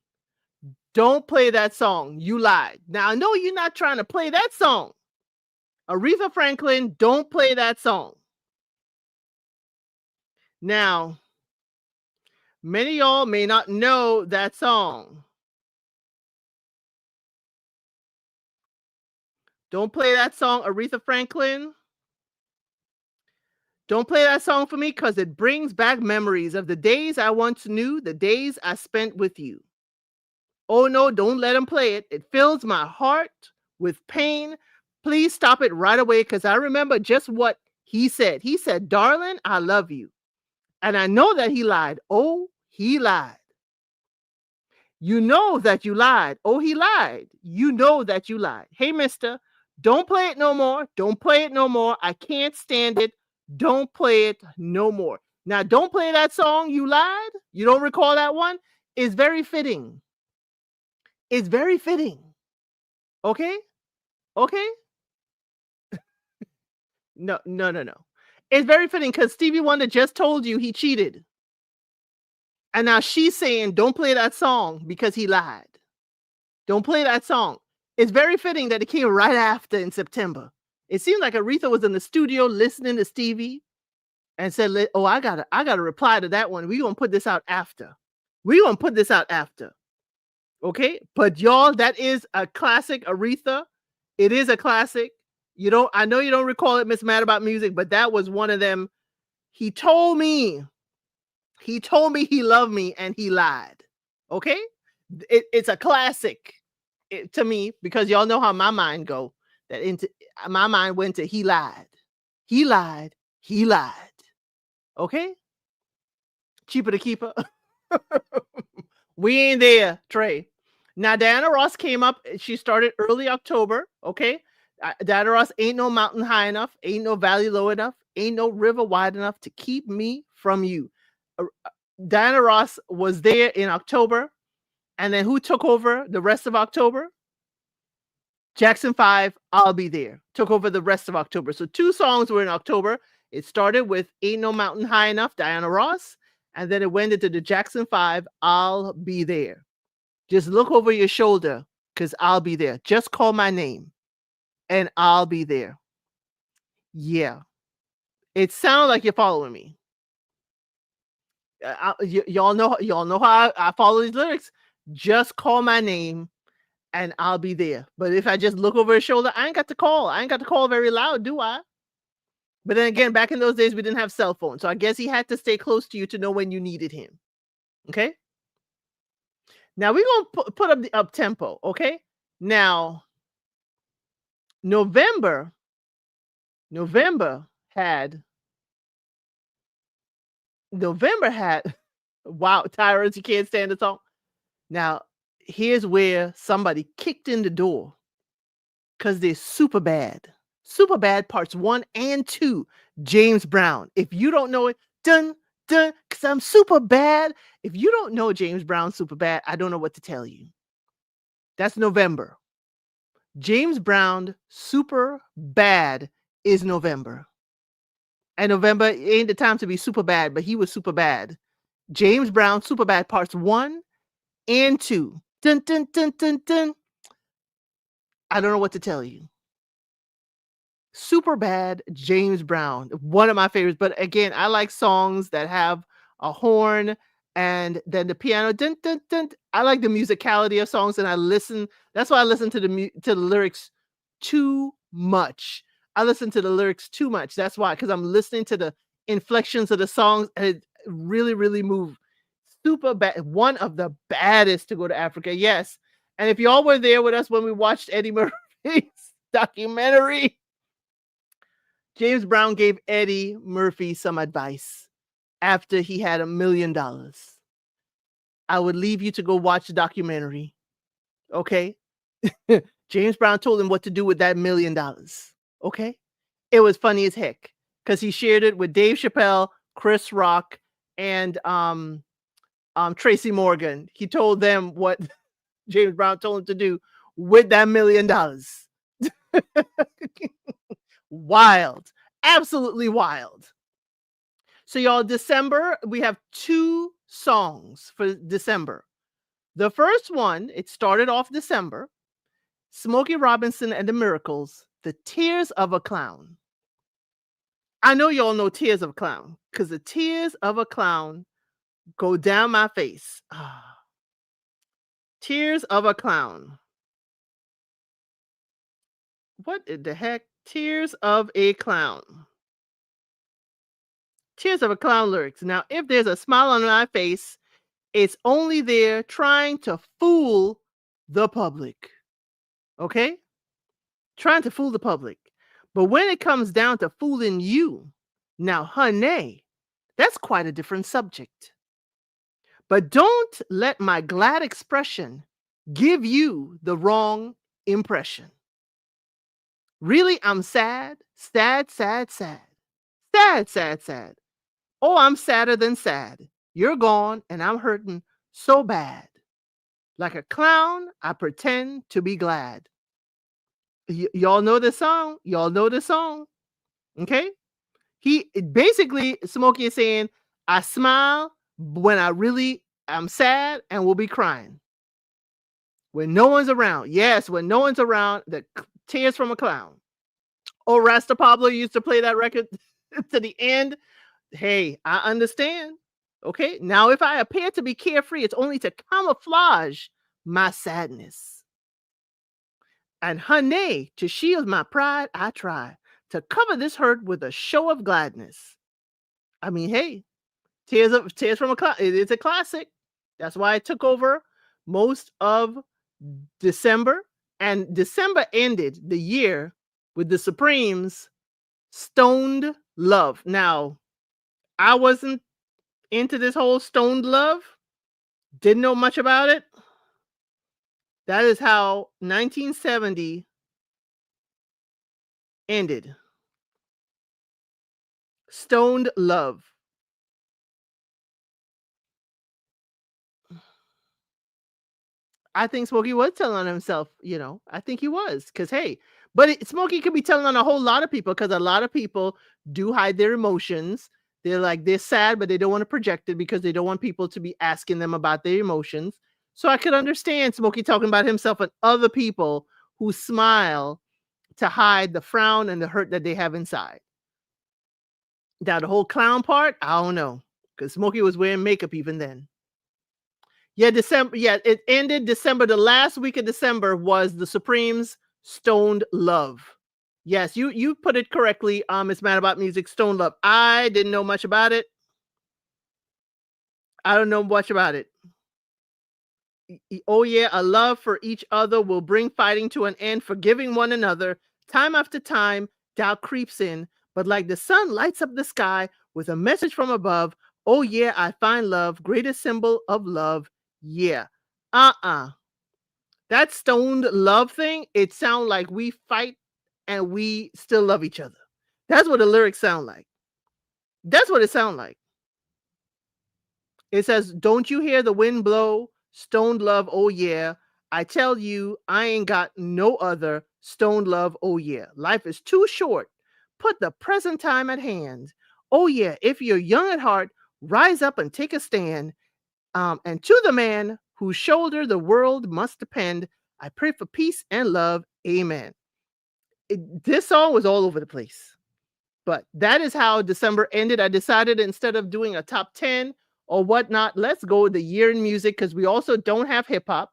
Don't play that song. You lied. Now, I know you're not trying to play that song. Aretha Franklin, don't play that song. Now, many of y'all may not know that song. Don't play that song, Aretha Franklin. Don't play that song for me because it brings back memories of the days I once knew, the days I spent with you. Oh no, don't let him play it. It fills my heart with pain. Please stop it right away because I remember just what he said. He said, darling, I love you. And I know that he lied. Oh, he lied. You know that you lied. Oh, he lied. You know that you lied. Hey, mister, don't play it no more. Don't play it no more. I can't stand it. Don't play it no more. Now, don't play that song, You Lied. You don't recall that one? It's very fitting. It's very fitting. Okay? Okay? No. It's very fitting because Stevie Wonder just told you he cheated. And now she's saying, don't play that song because he lied. Don't play that song. It's very fitting that it came right after in September. It seemed like Aretha was in the studio listening to Stevie and said, oh, I gotta reply to that one. We're gonna put this out after. Okay, but y'all, that is a classic Aretha. It is a classic. I know you don't recall it, Miss Mad About Music, but that was one of them. He told me he loved me and he lied. Okay, it's a classic to me because y'all know how my mind go. My mind went to he lied. Okay, cheaper to keeper. We ain't there, Trey. Now, Diana Ross came up. She started early October. Okay. Diana Ross, ain't no mountain high enough. Ain't no valley low enough. Ain't no river wide enough to keep me from you. Diana Ross was there in October. And then who took over the rest of October? Jackson 5, I'll Be There. Took over the rest of October. So 2 songs were in October. It started with Ain't No Mountain High Enough, Diana Ross. And then it went into the Jackson 5, I'll Be There. Just look over your shoulder because I'll be there. Just call my name and I'll be there. Yeah. It sounds like you're following me. Y'all know how I follow these lyrics. Just call my name and I'll be there. But if I just look over his shoulder, I ain't got to call. I ain't got to call very loud, do I? But then again, back in those days, we didn't have cell phones. So I guess he had to stay close to you to know when you needed him. Okay? Now we're going to put up the up tempo, okay? Now, November had wow, Tyrus, you can't stand the song. Now, here's where somebody kicked in the door because they're super bad. Super bad parts 1 and 2. James Brown. If you don't know it, dun, because I'm super bad. If you don't know James Brown super bad, I don't know what to tell you. That's November. James Brown super bad is November. And November ain't the time to be super bad, but he was super bad. James Brown super bad parts 1 and 2. Dun, dun, dun, dun, dun. I don't know what to tell you. Super bad James Brown, one of my favorites. But again, I like songs that have a horn and then the piano. Dun, dun, dun. I like the musicality of songs, and I listen. That's why I listen to the lyrics too much. I listen to the lyrics too much. That's why, because I'm listening to the inflections of the songs. And really, really moved. Super bad. One of the baddest to go to Africa. Yes. And if y'all were there with us when we watched Eddie Murphy's documentary, James Brown gave Eddie Murphy some advice after he had $1,000,000. I would leave you to go watch the documentary. Okay. James Brown told him what to do with that $1,000,000. Okay. It was funny as heck because he shared it with Dave Chappelle, Chris Rock, and Tracy Morgan. He told them what James Brown told him to do with that $1,000,000. Wild. Absolutely wild. So y'all, December, we have 2 songs for December. The first one, it started off December, Smokey Robinson and the Miracles, The Tears of a Clown. I know y'all know Tears of a Clown because the tears of a clown go down my face. Tears of a Clown. What in the heck? Tears of a Clown. Tears of a Clown lyrics. Now, if there's a smile on my face, it's only there trying to fool the public. Okay? Trying to fool the public. But when it comes down to fooling you, now, honey, that's quite a different subject. But don't let my glad expression give you the wrong impression. Really, I'm sad, sad, sad, sad. Sad, sad, sad. Oh, I'm sadder than sad. You're gone and I'm hurting so bad. Like a clown, I pretend to be glad. Y'all know this song? Y'all know this song? Okay? Basically, Smokey is saying, I smile when I really am sad and will be crying. When no one's around. Yes, when no one's around, the tears from a clown. Oh, Rasta Pablo used to play that record to the end. Hey, I understand. Okay. Now, if I appear to be carefree, it's only to camouflage my sadness. And honey, to shield my pride, I try to cover this hurt with a show of gladness. I mean, hey, Tears from a Clown. It is a classic. That's why it took over most of December. And December ended the year with the Supremes' Stoned Love. Now, I wasn't into this whole stoned love. Didn't know much about it. That is how 1970 ended. Stoned Love. I think Smokey was telling on himself, I think he was. Because, hey, but Smokey could be telling on a whole lot of people because a lot of people do hide their emotions. They're sad, but they don't want to project it because they don't want people to be asking them about their emotions. So I could understand Smokey talking about himself and other people who smile to hide the frown and the hurt that they have inside. Now, the whole clown part, I don't know. Because Smokey was wearing makeup even then. Yeah, December. Yeah, it ended December. The last week of December was the Supremes' Stoned Love. Yes, you put it correctly. It's Mad About Music, Stoned Love. I didn't know much about it. I don't know much about it. Oh yeah, a love for each other will bring fighting to an end, forgiving one another. Time after time, doubt creeps in, but like the sun lights up the sky with a message from above. Oh yeah, I find love, greatest symbol of love. Yeah. That stoned love thing, it sounds like we fight and we still love each other. That's what the lyrics sound like. That's what it sounds like. It says, don't you hear the wind blow? Stoned love, oh yeah. I tell you, I ain't got no other. Stoned love, oh yeah. Life is too short. Put the present time at hand. Oh yeah, if you're young at heart, rise up and take a stand. And to the man whose shoulder the world must depend, I pray for peace and love. Amen. This song was all over the place. But that is how December ended. I decided instead of doing a top 10 or whatnot, let's go with the year in music because we also don't have hip hop.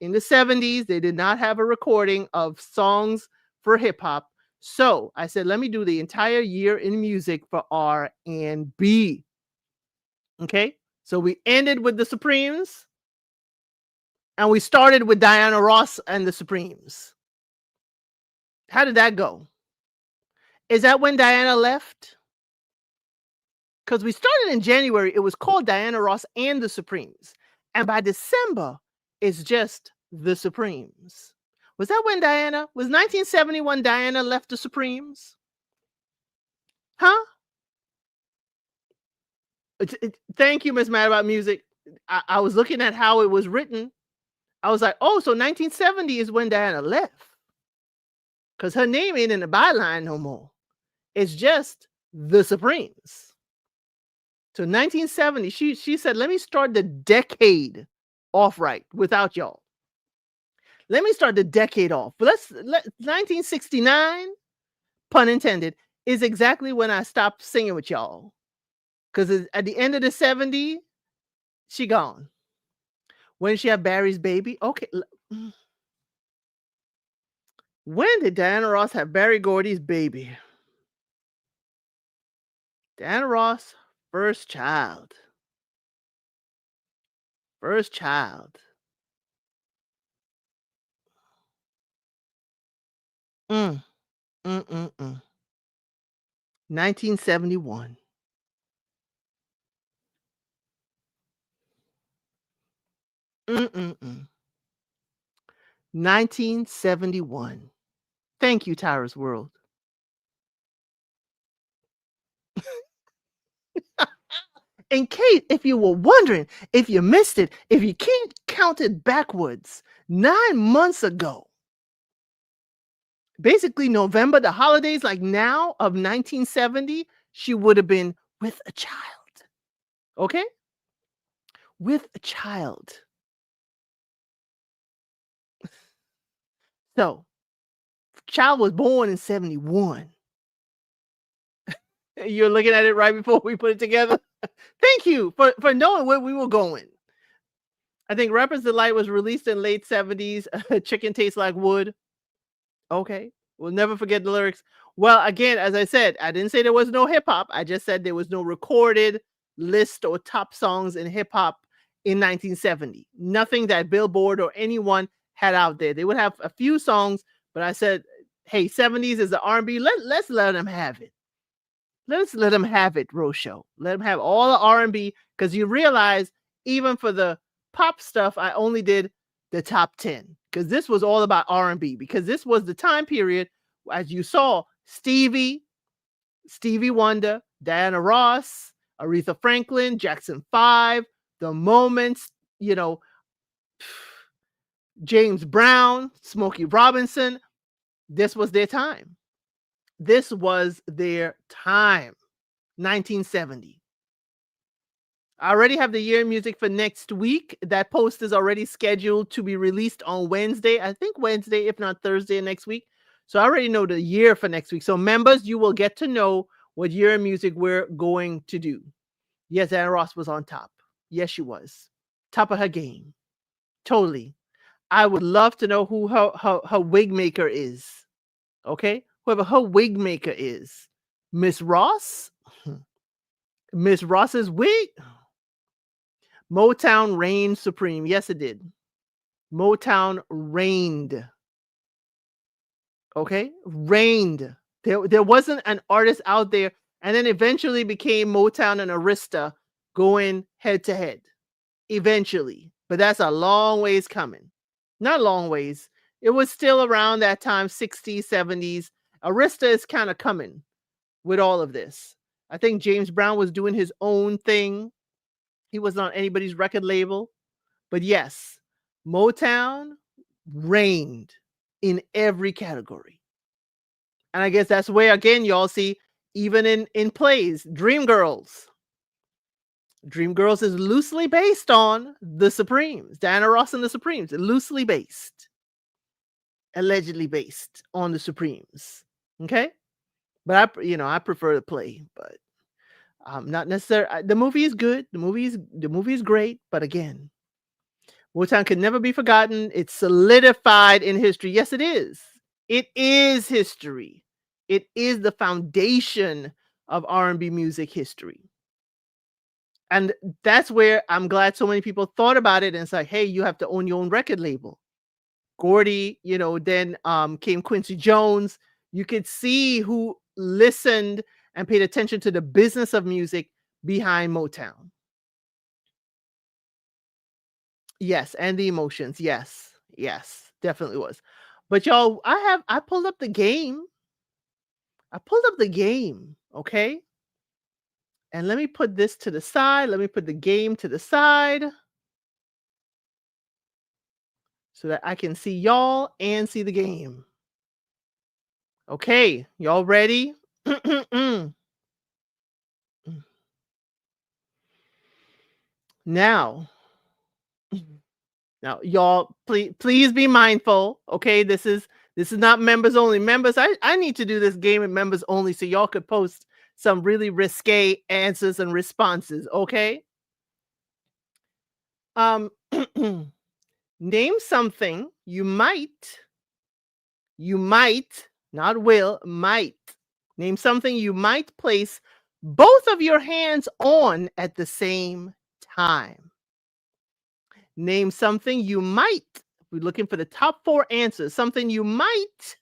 In the 70s, they did not have a recording of songs for hip hop. So I said, let me do the entire year in music for R&B. Okay. So we ended with the Supremes and we started with Diana Ross and the Supremes. How did that go? Is that when Diana left? Because we started in January, it was called Diana Ross and the Supremes. And by December, it's just the Supremes. Was that when Diana, was 1971 Diana left the Supremes? Huh? Thank you, Miss Mad About Music. I was looking at how it was written. I was like, oh, so 1970 is when Diana left. Because her name ain't in the byline no more. It's just the Supremes. So 1970, she said, let me start the decade off right without y'all. Let me start the decade off. But 1969, pun intended, is exactly when I stopped singing with y'all. Because at the end of the 70s, she gone. When did she have Barry's baby? Okay. When did Diana Ross have Barry Gordy's baby? Diana Ross, first child. First child. Mm, 1971. 1971. Thank you, Tyra's World. In case, if you were wondering, if you missed it, if you can't count it backwards, 9 months ago, basically November, the holidays like now of 1970, she would have been with a child. Okay? With a child. So, child was born in 71. You're looking at it right before we put it together. Thank you for knowing where we were going. I think Rapper's Delight was released in late 70s. Chicken tastes like wood. Okay. We'll never forget the lyrics. Well, again, as I said, I didn't say there was no hip hop. I just said there was no recorded list or top songs in hip hop in 1970. Nothing that Billboard or anyone had out there. They would have a few songs, but I said, hey, 70s is the R&B. Let's let them have it. Let's let them have it, Rosho. Let them have all the R&B, because you realize even for the pop stuff, I only did the top 10 because this was all about R&B, because this was the time period, as you saw, Stevie Wonder, Diana Ross, Aretha Franklin, Jackson 5, The Moments, James Brown, Smokey Robinson. This was their time. This was their time. 1970. I already have the year in music for next week. That post is already scheduled to be released on Wednesday. I think Wednesday, if not Thursday next week. So I already know the year for next week. So members, you will get to know what year in music we're going to do. Yes, Anna Ross was on top. Yes, she was. Top of her game. Totally. I would love to know who her wig maker is. Okay? Whoever her wig maker is. Miss Ross? Miss Ross's wig? Motown reigned supreme. Yes, it did. Motown reigned. Okay? Reigned. There wasn't an artist out there, and then eventually became Motown and Arista going head to head. Eventually. But that's a long ways coming. Not long ways. It was still around that time, 60s, 70s. Arista is kind of coming with all of this. I think James Brown was doing his own thing. He wasn't on anybody's record label. But yes, Motown reigned in every category. And I guess that's where, again, y'all see, even in plays, Dreamgirls. Dreamgirls is loosely based on the Supremes. Diana Ross and the Supremes. Loosely based. Allegedly based on the Supremes. Okay? But I prefer the play, but not necessarily. The movie is good. The movie is great. But again, Motown can never be forgotten. It's solidified in history. Yes, it is. It is history. It is the foundation of R&B music history. And that's where I'm glad so many people thought about it, and it's like, hey, you have to own your own record label. Gordy, then came Quincy Jones. You could see who listened and paid attention to the business of music behind Motown. Yes, and the emotions. Yes. Yes, definitely was. But y'all, I pulled up the game. I pulled up the game, okay? And let me put this to the side. Let me put the game to the side so that I can see y'all and see the game. Okay, y'all ready? Now, now, y'all, please be mindful. Okay, this is not members only. Members, I need to do this game with members only so y'all could post some really risque answers and responses. Okay. Um, name something you might, not will, might. Name something you might place both of your hands on at the same time. Name something you might. We're looking for the top 4 answers. Something you might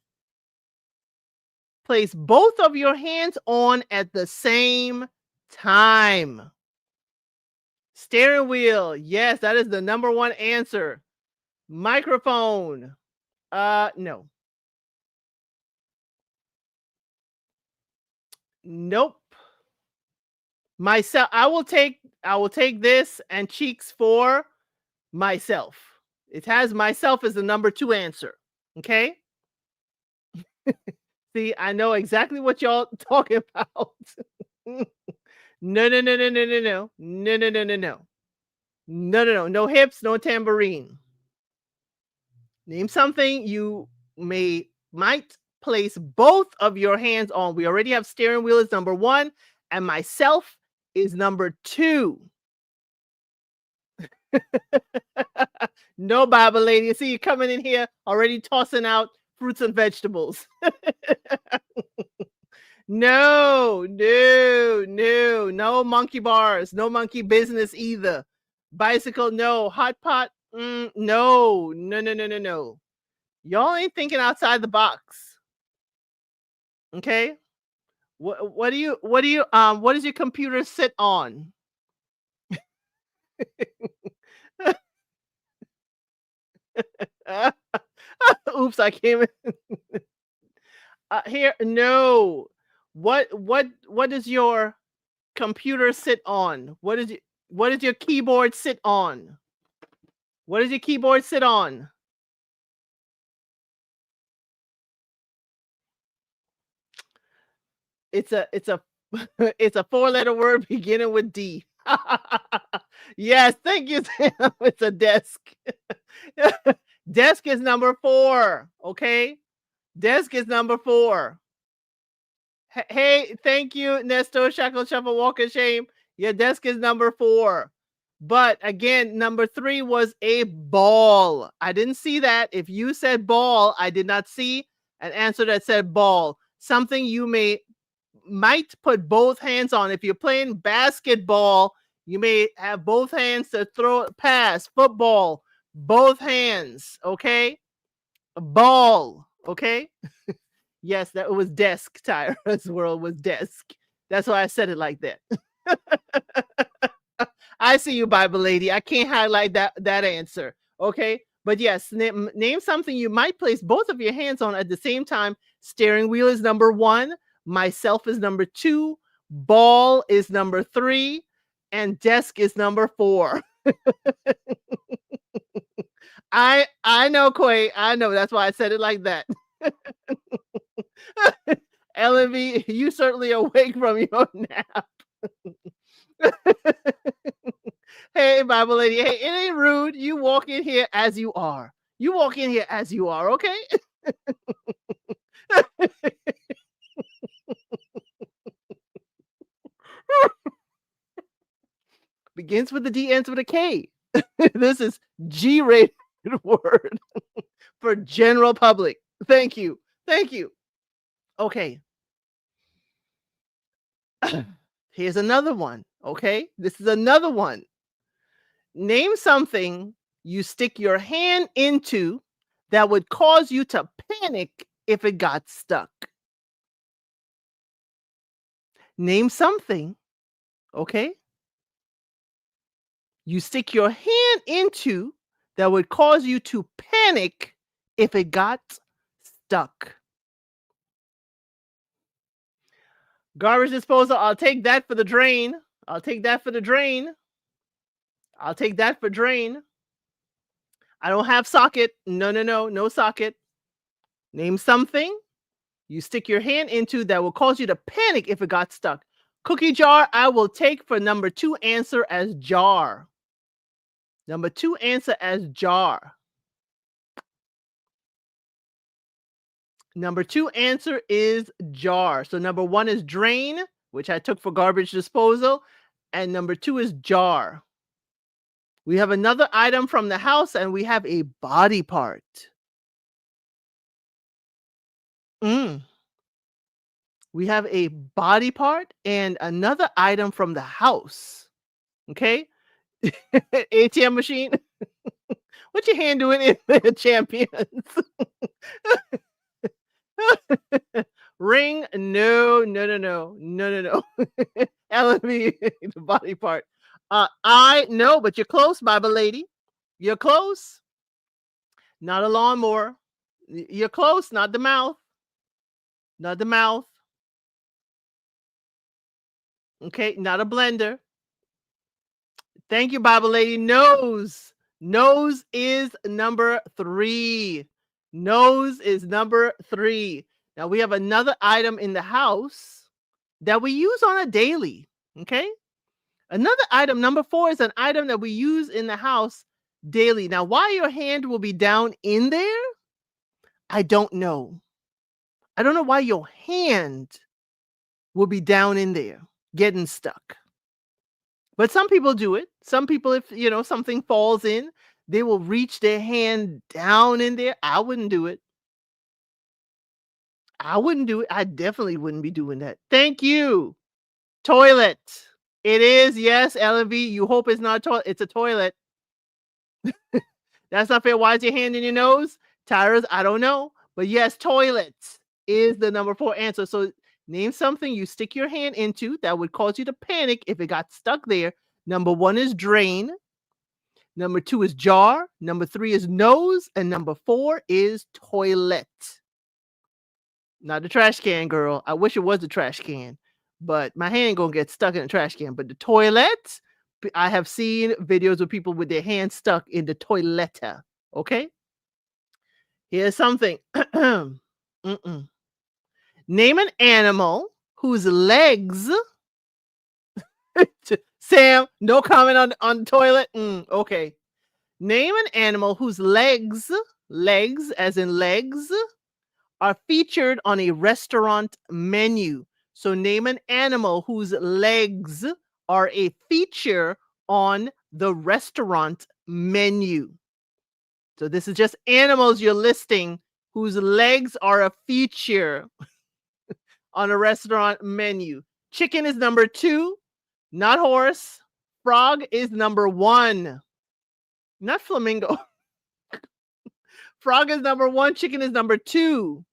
place both of your hands on at the same time. Steering wheel. Yes, that is the number 1 answer. Microphone. No. Nope. Myself. I will take this and cheeks for myself. It has myself as the number 2 answer. Okay? See, I know exactly what y'all talking about. No, no, no, no, no, no, no. No, no, no, no, no. No, no, no. No hips, no tambourine. Name something you might place both of your hands on. We already have steering wheel is number 1, and myself is number 2. No, Bible lady. I see you coming in here already tossing out fruits and vegetables. No, no, no, no monkey bars, no monkey business either. Bicycle, no. Hot pot, no, no, no, no, no, no. Y'all ain't thinking outside the box. Okay. What does your computer sit on? Oops, I came in. Here, no. What does your computer sit on? What does your keyboard sit on? What does your keyboard sit on? It's a it's a 4-letter word beginning with D. Yes, thank you, Sam. It's a desk. Desk is number 4. Okay. Desk is number 4. Hey, thank you, Nestor Shackle Shuffle Walk of Shame. Your desk is number 4. But again, number 3 was a ball. I didn't see that. If you said ball, I did not see an answer that said ball. Something you might put both hands on. If you're playing basketball, you may have both hands to throw pass. Football, both hands. Okay. Ball. Okay. Yes, that was desk. Tyra's world was desk. That's why I said it like that. I see you, Bible lady. I can't highlight that answer. Okay. But yes, name something you might place both of your hands on at the same time. Steering wheel is number 1. Myself is number 2. Ball is number 3. And desk is number 4. I know, Quay. I know. That's why I said it like that. LMV, you certainly awake from your nap. Hey, Bible lady. Hey, it ain't rude. You walk in here as you are. You walk in here as you are, okay? Begins with the D, ends with a K. This is G-rated word for general public. Thank you. Thank you. Okay. Here's another one. Okay. This is another one. Name something you stick your hand into that would cause you to panic if it got stuck. Name something, okay, you stick your hand into that would cause you to panic if it got stuck. Garbage disposal, I'll take that for the drain. I'll take that for the drain. I'll take that for drain. I don't have socket. No socket. Name something you stick your hand into that will cause you to panic if it got stuck. Cookie jar, I will take for number 2 answer as jar. Number 2 answer as jar. Number 2 answer is jar. So number 1 is drain, which I took for garbage disposal, and number 2 is jar. We have another item from the house, and we have a body part. We have a body part and another item from the house. Okay? ATM machine. What your hand doing in there, champions? Ring? No. L&B, the body part. I no, but you're close, Bible lady. You're close. Not a lawnmower. You're close, not the mouth. Not the mouth. Okay, not a blender. Thank you, Bible lady. Nose. Nose is number 3. Nose is number 3. Now we have another item in the house that we use on a daily. Okay. Another item, number 4, is an item that we use in the house daily. Now, why your hand will be down in there, I don't know. I don't know why your hand will be down in there getting stuck. But some people do it. Some people, if something falls in, they will reach their hand down in there. I wouldn't do it. I definitely wouldn't be doing that. Thank you. Toilet. It is, yes, L&B. You hope it's not a toilet. It's a toilet. That's not fair. Why is your hand in your nose? Tyrus, I don't know. But yes, toilet is the number 4 answer. So name something you stick your hand into that would cause you to panic if it got stuck there. Number 1 is drain. Number 2 is jar. Number 3 is nose. And number 4 is toilet. Not the trash can, girl. I wish it was the trash can. But my hand gonna get stuck in the trash can. But the toilet, I have seen videos of people with their hands stuck in the toiletta. Okay? Here's something. Name an animal whose legs... Sam, no comment on the toilet? Okay. Name an animal whose legs as in legs, are featured on a restaurant menu. So name an animal whose legs are a feature on the restaurant menu. So this is just animals you're listing whose legs are a feature on a restaurant menu. Chicken is number 2, not horse. Frog is number 1, not flamingo. Frog is number 1, chicken is number 2.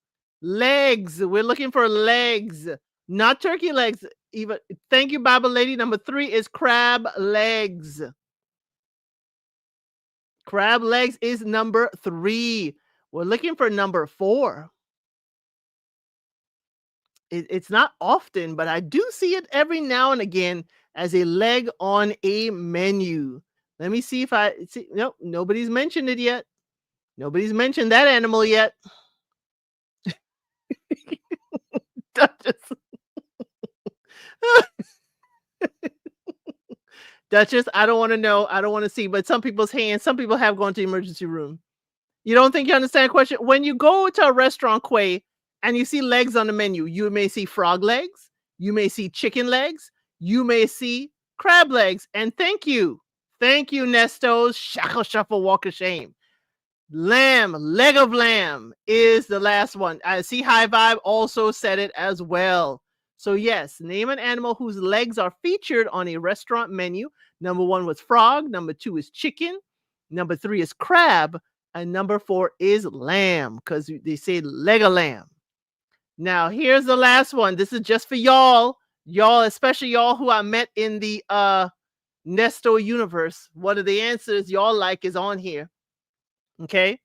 Legs, we're looking for legs, not turkey legs. Even thank you, Bible lady. Number 3 is crab legs. Crab legs is number 3. We're looking for number 4. It's not often, but I do see it every now and again as a leg on a menu. Let me see if I see. Nope, nobody's mentioned it yet. Nobody's mentioned that animal yet. Duchess. Duchess, I don't want to know. I don't want to see. But some people's hands, some people have gone to the emergency room. You don't think you understand the question? When you go to a restaurant, Quay, and you see legs on the menu, you may see frog legs. You may see chicken legs. You may see crab legs. And thank you. Thank you, Nestos. Shackle, shuffle, walk of shame. Lamb, leg of lamb is the last one. I see High Vibe also said it as well. So yes, name an animal whose legs are featured on a restaurant menu. Number 1 was frog, number 2 is chicken, number 3 is crab, and number 4 is lamb, because they say leg of lamb. Now, here's the last one. This is just for y'all. Y'all, especially y'all who I met in the Nesto universe. One of the answers y'all like is on here. Okay.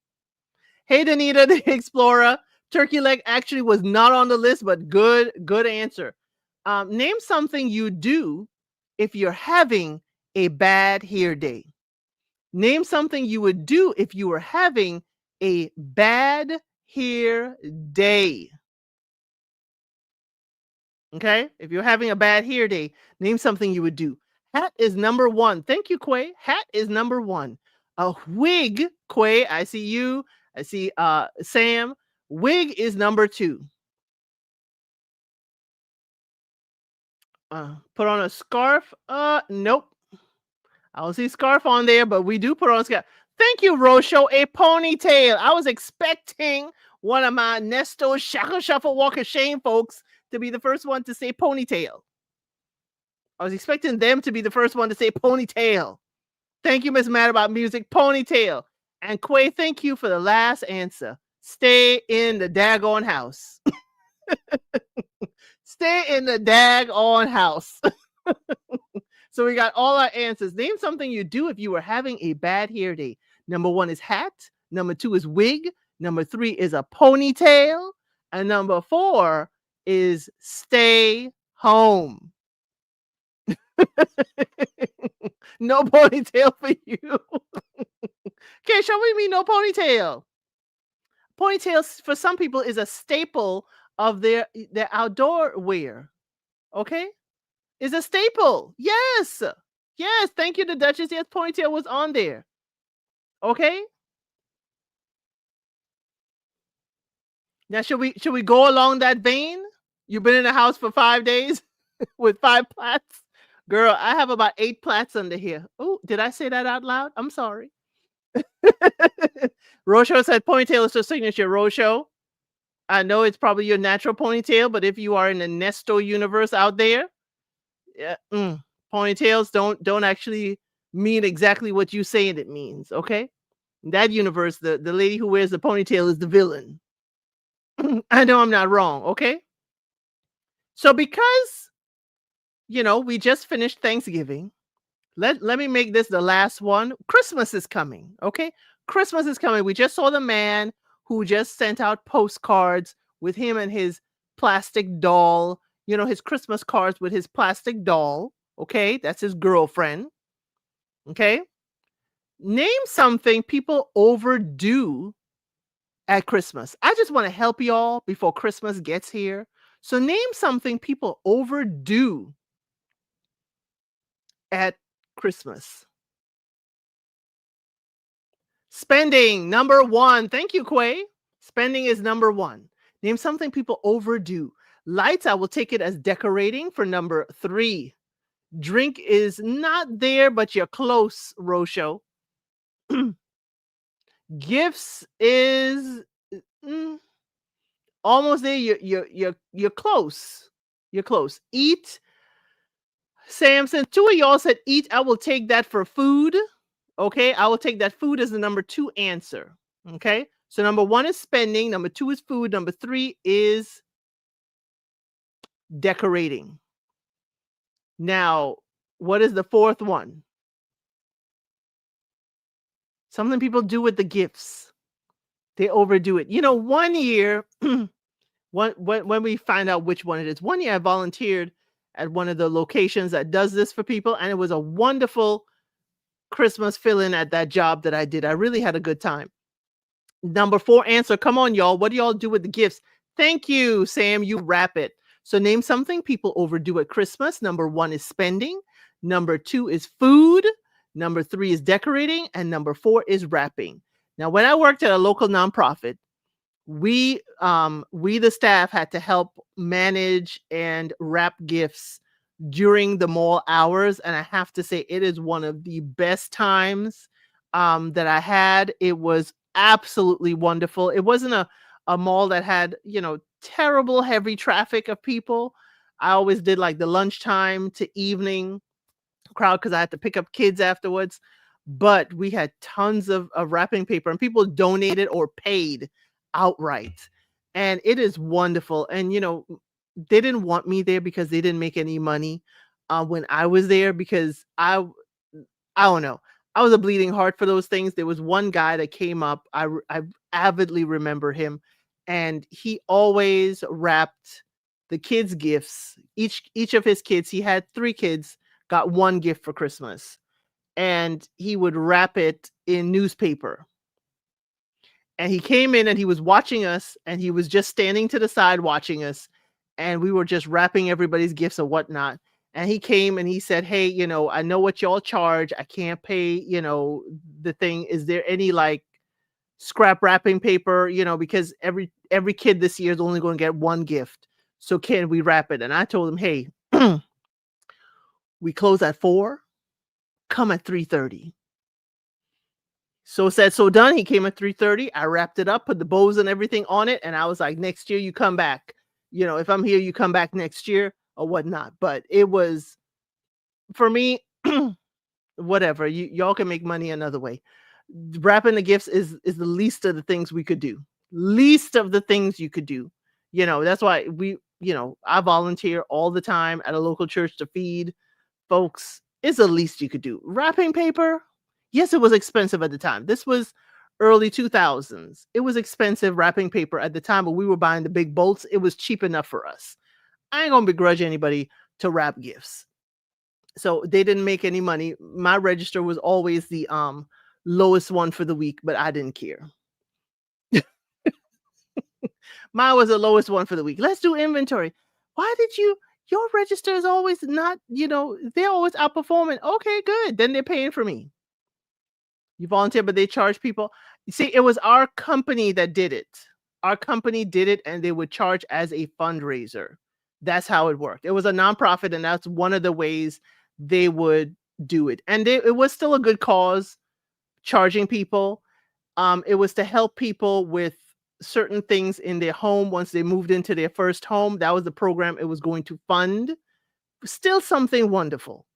Hey, Danita, the explorer. Turkey leg actually was not on the list, but good answer. Name something you do if you're having a bad hair day. Name something you would do if you were having a bad hair day. Okay? If you're having a bad hair day, name something you would do. Hat is number 1. Thank you, Quay. Hat is number 1. A wig, Quay, I see you. I see Sam. Wig is number 2. Put on a scarf. Nope. I don't see scarf on there, but we do put on a scarf. Thank you, Rosho. A ponytail. I was expecting one of my Nesto Shackle Shuffle Walk of Shame folks to be the first one to say ponytail. I was expecting them to be the first one to say ponytail. Thank you, Miss Mad About Music. Ponytail. And Quay, thank you for the last answer. Stay in the daggone house. Stay in the daggone house. So we got all our answers. Name something you do if you were having a bad hair day. Number 1 is hat. Number 2 is wig. Number 3 is a ponytail. And number 4 is stay home. No ponytail for you. Okay, show me no ponytail. Ponytails for some people is a staple of their outdoor wear. Okay? Is a staple. Yes. Yes. Thank you, the Duchess. Yes, ponytail was on there. Okay. Now should we go along that vein? You've been in the house for 5 days with 5 plaits? Girl, I have about 8 plaits under here. Oh, did I say that out loud? I'm sorry. Rosho said ponytail is her signature. Rosho, I know it's probably your natural ponytail, but if you are in the Nesto universe out there, yeah, ponytails don't actually mean exactly what you saying it means. Okay, in that universe, the lady who wears the ponytail is the villain. I know I'm not wrong. Okay, so because we just finished Thanksgiving, let me make this the last one. Christmas is coming. Okay, Christmas is coming. We just saw the man who just sent out postcards with him and his plastic doll. His Christmas cards with his plastic doll. Okay, that's his girlfriend. Okay, name something people overdo at Christmas. I just want to help y'all before Christmas gets here. So name something people overdo at Christmas. Spending, number 1. Thank you, Quay. Spending is number 1. Name something people overdo. Lights, I will take it as decorating for number 3. Drink is not there, but you're close, Rosho. Gifts is almost there. You're close. You're close. Eat. Samson, 2 of y'all said eat. I will take that for food. Okay, I will take that food as the number 2 answer. Okay, so number 1 is spending, number 2 is food, number 3 is decorating. Now, what is the 4th one? Something people do with the gifts. They overdo it. One year, when we find out which one it is, one year I volunteered at one of the locations that does this for people, and it was a wonderful Christmas fill-in at that job that I did. I really had a good time. Number 4 answer. Come on, y'all. What do y'all do with the gifts? Thank you, Sam. You wrap it. So name something people overdo at Christmas. Number 1 is spending. Number 2 is food. Number 3 is decorating. And number 4 is wrapping. Now, when I worked at a local nonprofit, we the staff had to help manage and wrap gifts during the mall hours, and I have to say it is one of the best times that I had. It was absolutely wonderful. It wasn't a mall that had terrible heavy traffic of people, I always did like the lunchtime to evening crowd because I had to pick up kids afterwards. But we had tons of wrapping paper and people donated or paid outright. And it is wonderful. And they didn't want me there because they didn't make any money when I was there because I don't know. I was a bleeding heart for those things. There was one guy that came up. I avidly remember him, and he always wrapped the kids' gifts. Each of his kids, he had 3 kids, got 1 gift for Christmas, and he would wrap it in newspaper. And he came in and he was watching us, and he was just standing to the side watching us, and we were just wrapping everybody's gifts or whatnot. And he came and he said, "Hey, I know what y'all charge. I can't pay, the thing. Is there any like scrap wrapping paper? Because every kid this year is only going to get 1 gift. So can we wrap it?" And I told him, "Hey, we close at 4. Come at 3:30." So said, so done. He came at 3:30. I wrapped it up, put the bows and everything on it, and I was like, "Next year you come back. If I'm here, you come back next year or whatnot." But it was for me, whatever. Y'all can make money another way. Wrapping the gifts is the least of the things we could do. Least of the things you could do. That's why I volunteer all the time at a local church to feed folks. Is the least you could do. Wrapping paper, yes, it was expensive at the time. This was early 2000s. It was expensive wrapping paper at the time, but we were buying the big bolts. It was cheap enough for us. I ain't gonna begrudge anybody to wrap gifts. So they didn't make any money. My register was always the lowest one for the week, but I didn't care. Mine was the lowest one for the week. Let's do inventory. Why did your register is always not, they're always outperforming. Okay, good. Then they're paying for me. You volunteer, but they charge people. You see, it was our company that did it. Our company did it, and they would charge as a fundraiser. That's how it worked. It was a nonprofit, and that's one of the ways they would do it. And it was still a good cause, charging people. It was to help people with certain things in their home once they moved into their first home. That was the program it was going to fund. Still something wonderful.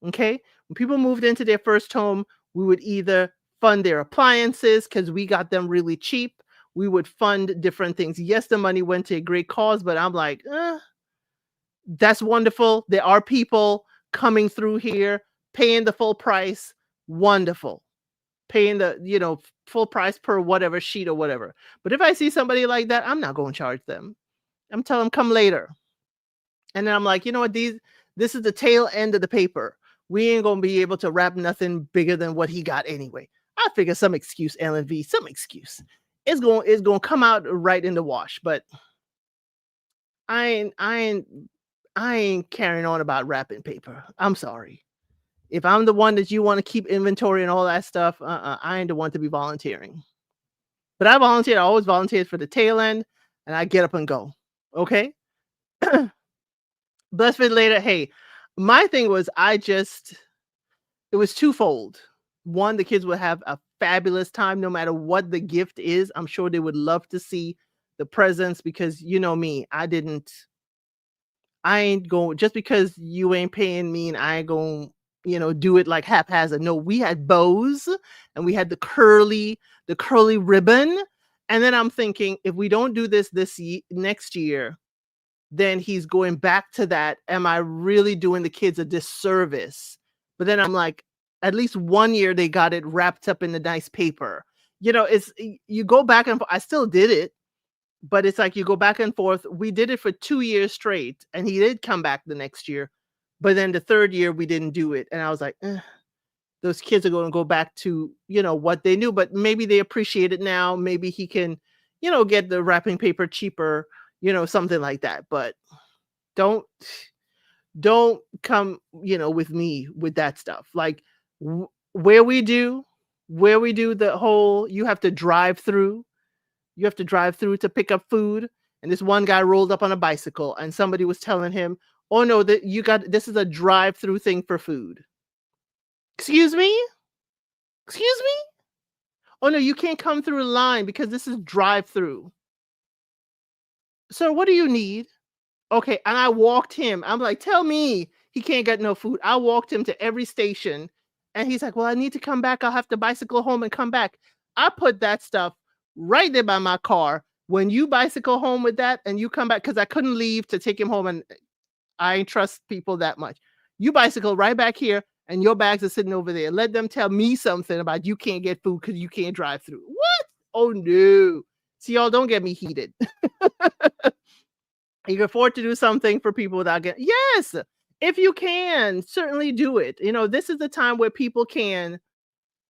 Okay. When people moved into their first home, we would either fund their appliances because we got them really cheap. We would fund different things. Yes, the money went to a great cause, but I'm like, that's wonderful. There are people coming through here paying the full price. Wonderful. Paying the, full price per whatever sheet or whatever. But if I see somebody like that, I'm not going to charge them. I'm telling them come later. And then I'm like, you know what? This is the tail end of the paper. We ain't gonna be able to wrap nothing bigger than what he got anyway. I figure some excuse, LNV, some excuse. It's gonna come out right in the wash. But I ain't I ain't I ain't carrying on about wrapping paper. I'm sorry. If I'm the one that you want to keep inventory and all that stuff, I ain't the one to be volunteering. But I volunteered. I always volunteered for the tail end, and I get up and go. Okay. Blessed for later. Hey, my thing was it was twofold. One, the kids would have a fabulous time no matter what the gift is. I'm sure they would love to see the presents because you know me, I ain't going just because you ain't paying me and I ain't going, do it like haphazard. No, we had bows and we had the curly ribbon. And then I'm thinking, if we don't do this next year, then he's going back to that. Am I really doing the kids a disservice? But then I'm like, at least 1 year they got it wrapped up in the nice paper. You go back and I still did it, but it's like you go back and forth. We did it for 2 years straight, and he did come back the next year. But then the 3rd year we didn't do it. And I was like, those kids are going to go back to, what they knew, but maybe they appreciate it now. Maybe he can, get the wrapping paper cheaper, something like that. But don't come, with me with that stuff. Like where we do the whole, you have to drive through to pick up food. And this one guy rolled up on a bicycle and somebody was telling him, "Oh no, this is a drive through thing for food." Excuse me? Excuse me? "Oh no, you can't come through a line because this is drive through." So what do you need? Okay, and I walked him. I'm like, "Tell me he can't get no food." I walked him to every station, and he's like, "Well, I need to come back. I'll have to bicycle home and come back." I put that stuff right there by my car. When you bicycle home with that and you come back, because I couldn't leave to take him home, and I ain't trust people that much. You bicycle right back here, and your bags are sitting over there. Let them tell me something about you can't get food because you can't drive through. What? Oh, no. See, y'all don't get me heated. You can afford to do something for people without getting, yes, if you can, certainly do it. This is the time where people can,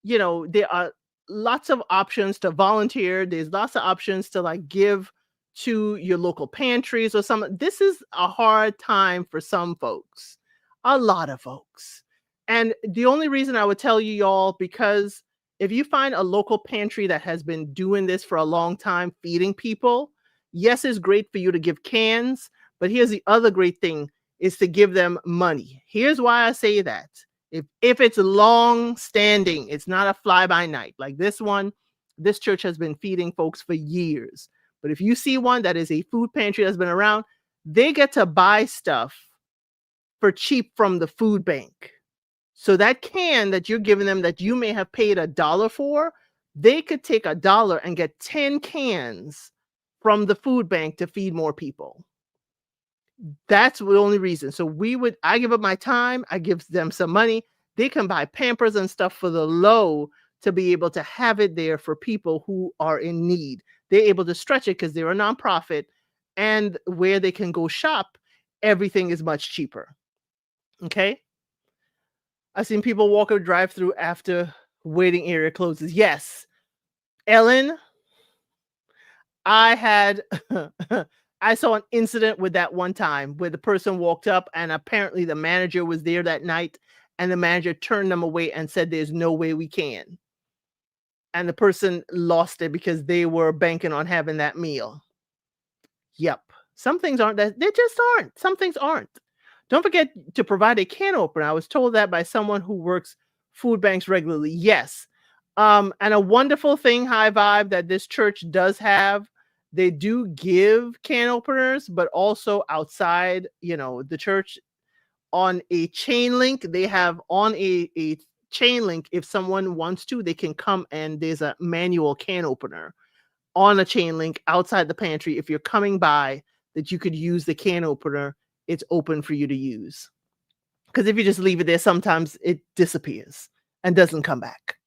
there are lots of options to volunteer. There's lots of options to like give to your local pantries or some. This is a hard time for some folks, a lot of folks. And the only reason I would tell you y'all, because if you find a local pantry that has been doing this for a long time, feeding people, yes, it's great for you to give cans, but here's the other great thing is to give them money. Here's why I say that. If it's long standing, it's not a fly by night. Like this one, this church has been feeding folks for years. But if you see one that is a food pantry that's been around, they get to buy stuff for cheap from the food bank. So that can that you're giving them that you may have paid $1 for, they could take $1 and get 10 cans from the food bank to feed more people. That's the only reason. So I give up my time, I give them some money. They can buy Pampers and stuff for the low to be able to have it there for people who are in need. They're able to stretch it because they're a nonprofit, and where they can go shop, everything is much cheaper. Okay. I've seen people walk or drive through after waiting area closes. Yes. Ellen, I had I saw an incident with that one time where the person walked up and apparently the manager was there that night, and the manager turned them away and said, "There's no way we can." And the person lost it because they were banking on having that meal. Yep. Some things aren't that, they just aren't. Some things aren't. Don't forget to provide a can opener. I was told that by someone who works food banks regularly. Yes. And a wonderful thing, High Vibe, that this church does have, they do give can openers, but also outside, the church on a chain link. They have on a chain link. If someone wants to, they can come, and there's a manual can opener on a chain link outside the pantry. If you're coming by, that you could use the can opener, it's open for you to use. Because if you just leave it there, sometimes it disappears and doesn't come back.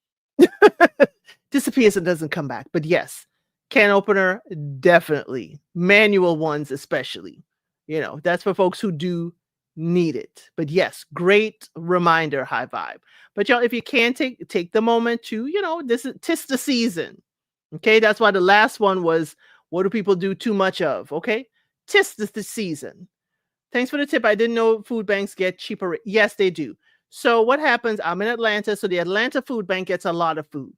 Disappears and doesn't come back. But yes, can opener, definitely. Manual ones, especially. That's for folks who do need it. But yes, great reminder, High Vibe. But y'all, if you can take the moment to, this is 'tis the season. Okay, that's why the last one was, what do people do too much of? Okay, 'tis the season. Thanks for the tip. I didn't know food banks get cheaper. Yes, they do. So what happens? I'm in Atlanta, so the Atlanta Food Bank gets a lot of food.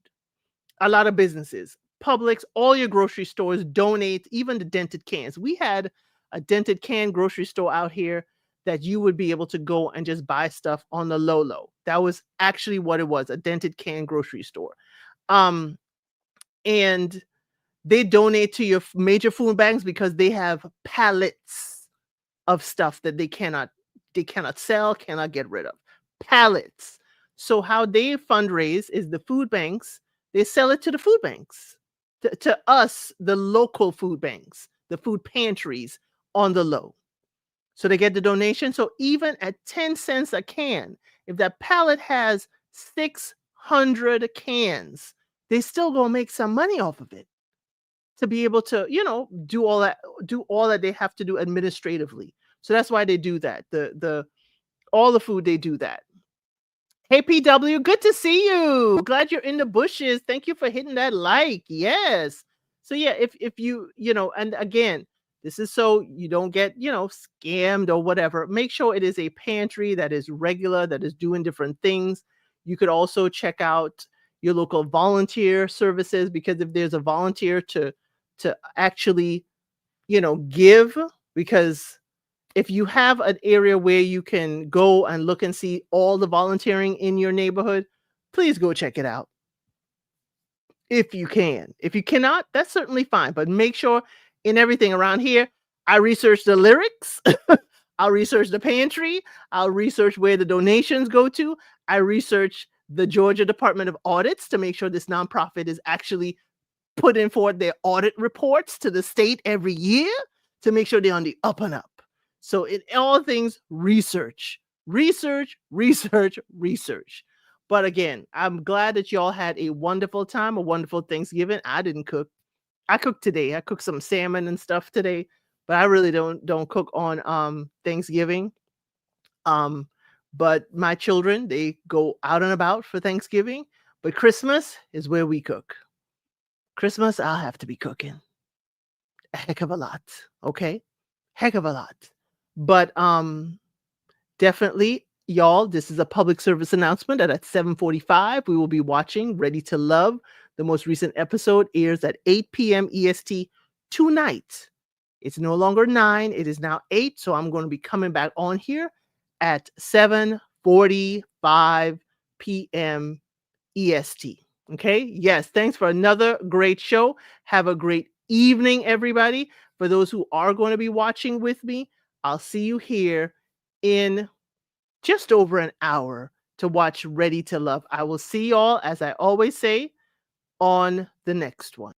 A lot of businesses, Publix, all your grocery stores donate, even the dented cans. We had a dented can grocery store out here that you would be able to go and just buy stuff on the low. That was actually what it was, a dented can grocery store. And they donate to your major food banks because they have pallets of stuff that they cannot sell, cannot get rid of. Pallets. So how they fundraise is the food banks, they sell it to the food banks, to us, the local food banks, the food pantries on the low. So they get the donation. So even at 10 cents a can, if that pallet has 600 cans, they still gonna make some money off of it to be able to, do all that they have to do administratively. So that's why they do that. All the food, they do that. Hey, PW, good to see you. Glad you're in the bushes. Thank you for hitting that like. Yes. So yeah, if you, and again, this is so you don't get, scammed or whatever. Make sure it is a pantry that is regular, that is doing different things. You could also check out your local volunteer services, because if there's a volunteer to actually, give, because if you have an area where you can go and look and see all the volunteering in your neighborhood, please go check it out. If you can. If you cannot, that's certainly fine. But make sure in everything around here, I research the lyrics. I'll research the pantry. I'll research where the donations go to. I research the Georgia Department of Audits to make sure this nonprofit is actually putting forth their audit reports to the state every year to make sure they're on the up and up. So in all things, research, research, research, research. But again, I'm glad that y'all had a wonderful time, a wonderful Thanksgiving. I didn't cook. I cooked today. I cooked some salmon and stuff today, but I really don't cook on Thanksgiving. Um, but my children, they go out and about for Thanksgiving, but Christmas is where we cook. Christmas, I'll have to be cooking a heck of a lot. Okay. Heck of a lot. But definitely, y'all, this is a public service announcement that at 7:45 we will be watching Ready to Love. The most recent episode airs at 8 p.m. EST tonight. It's no longer 9, it is now 8. So I'm going to be coming back on here at 7:45 p.m. EST. Okay. Yes. Thanks for another great show. Have a great evening, everybody. For those who are going to be watching with me, I'll see you here in just over an hour to watch Ready to Love. I will see y'all, as I always say, on the next one.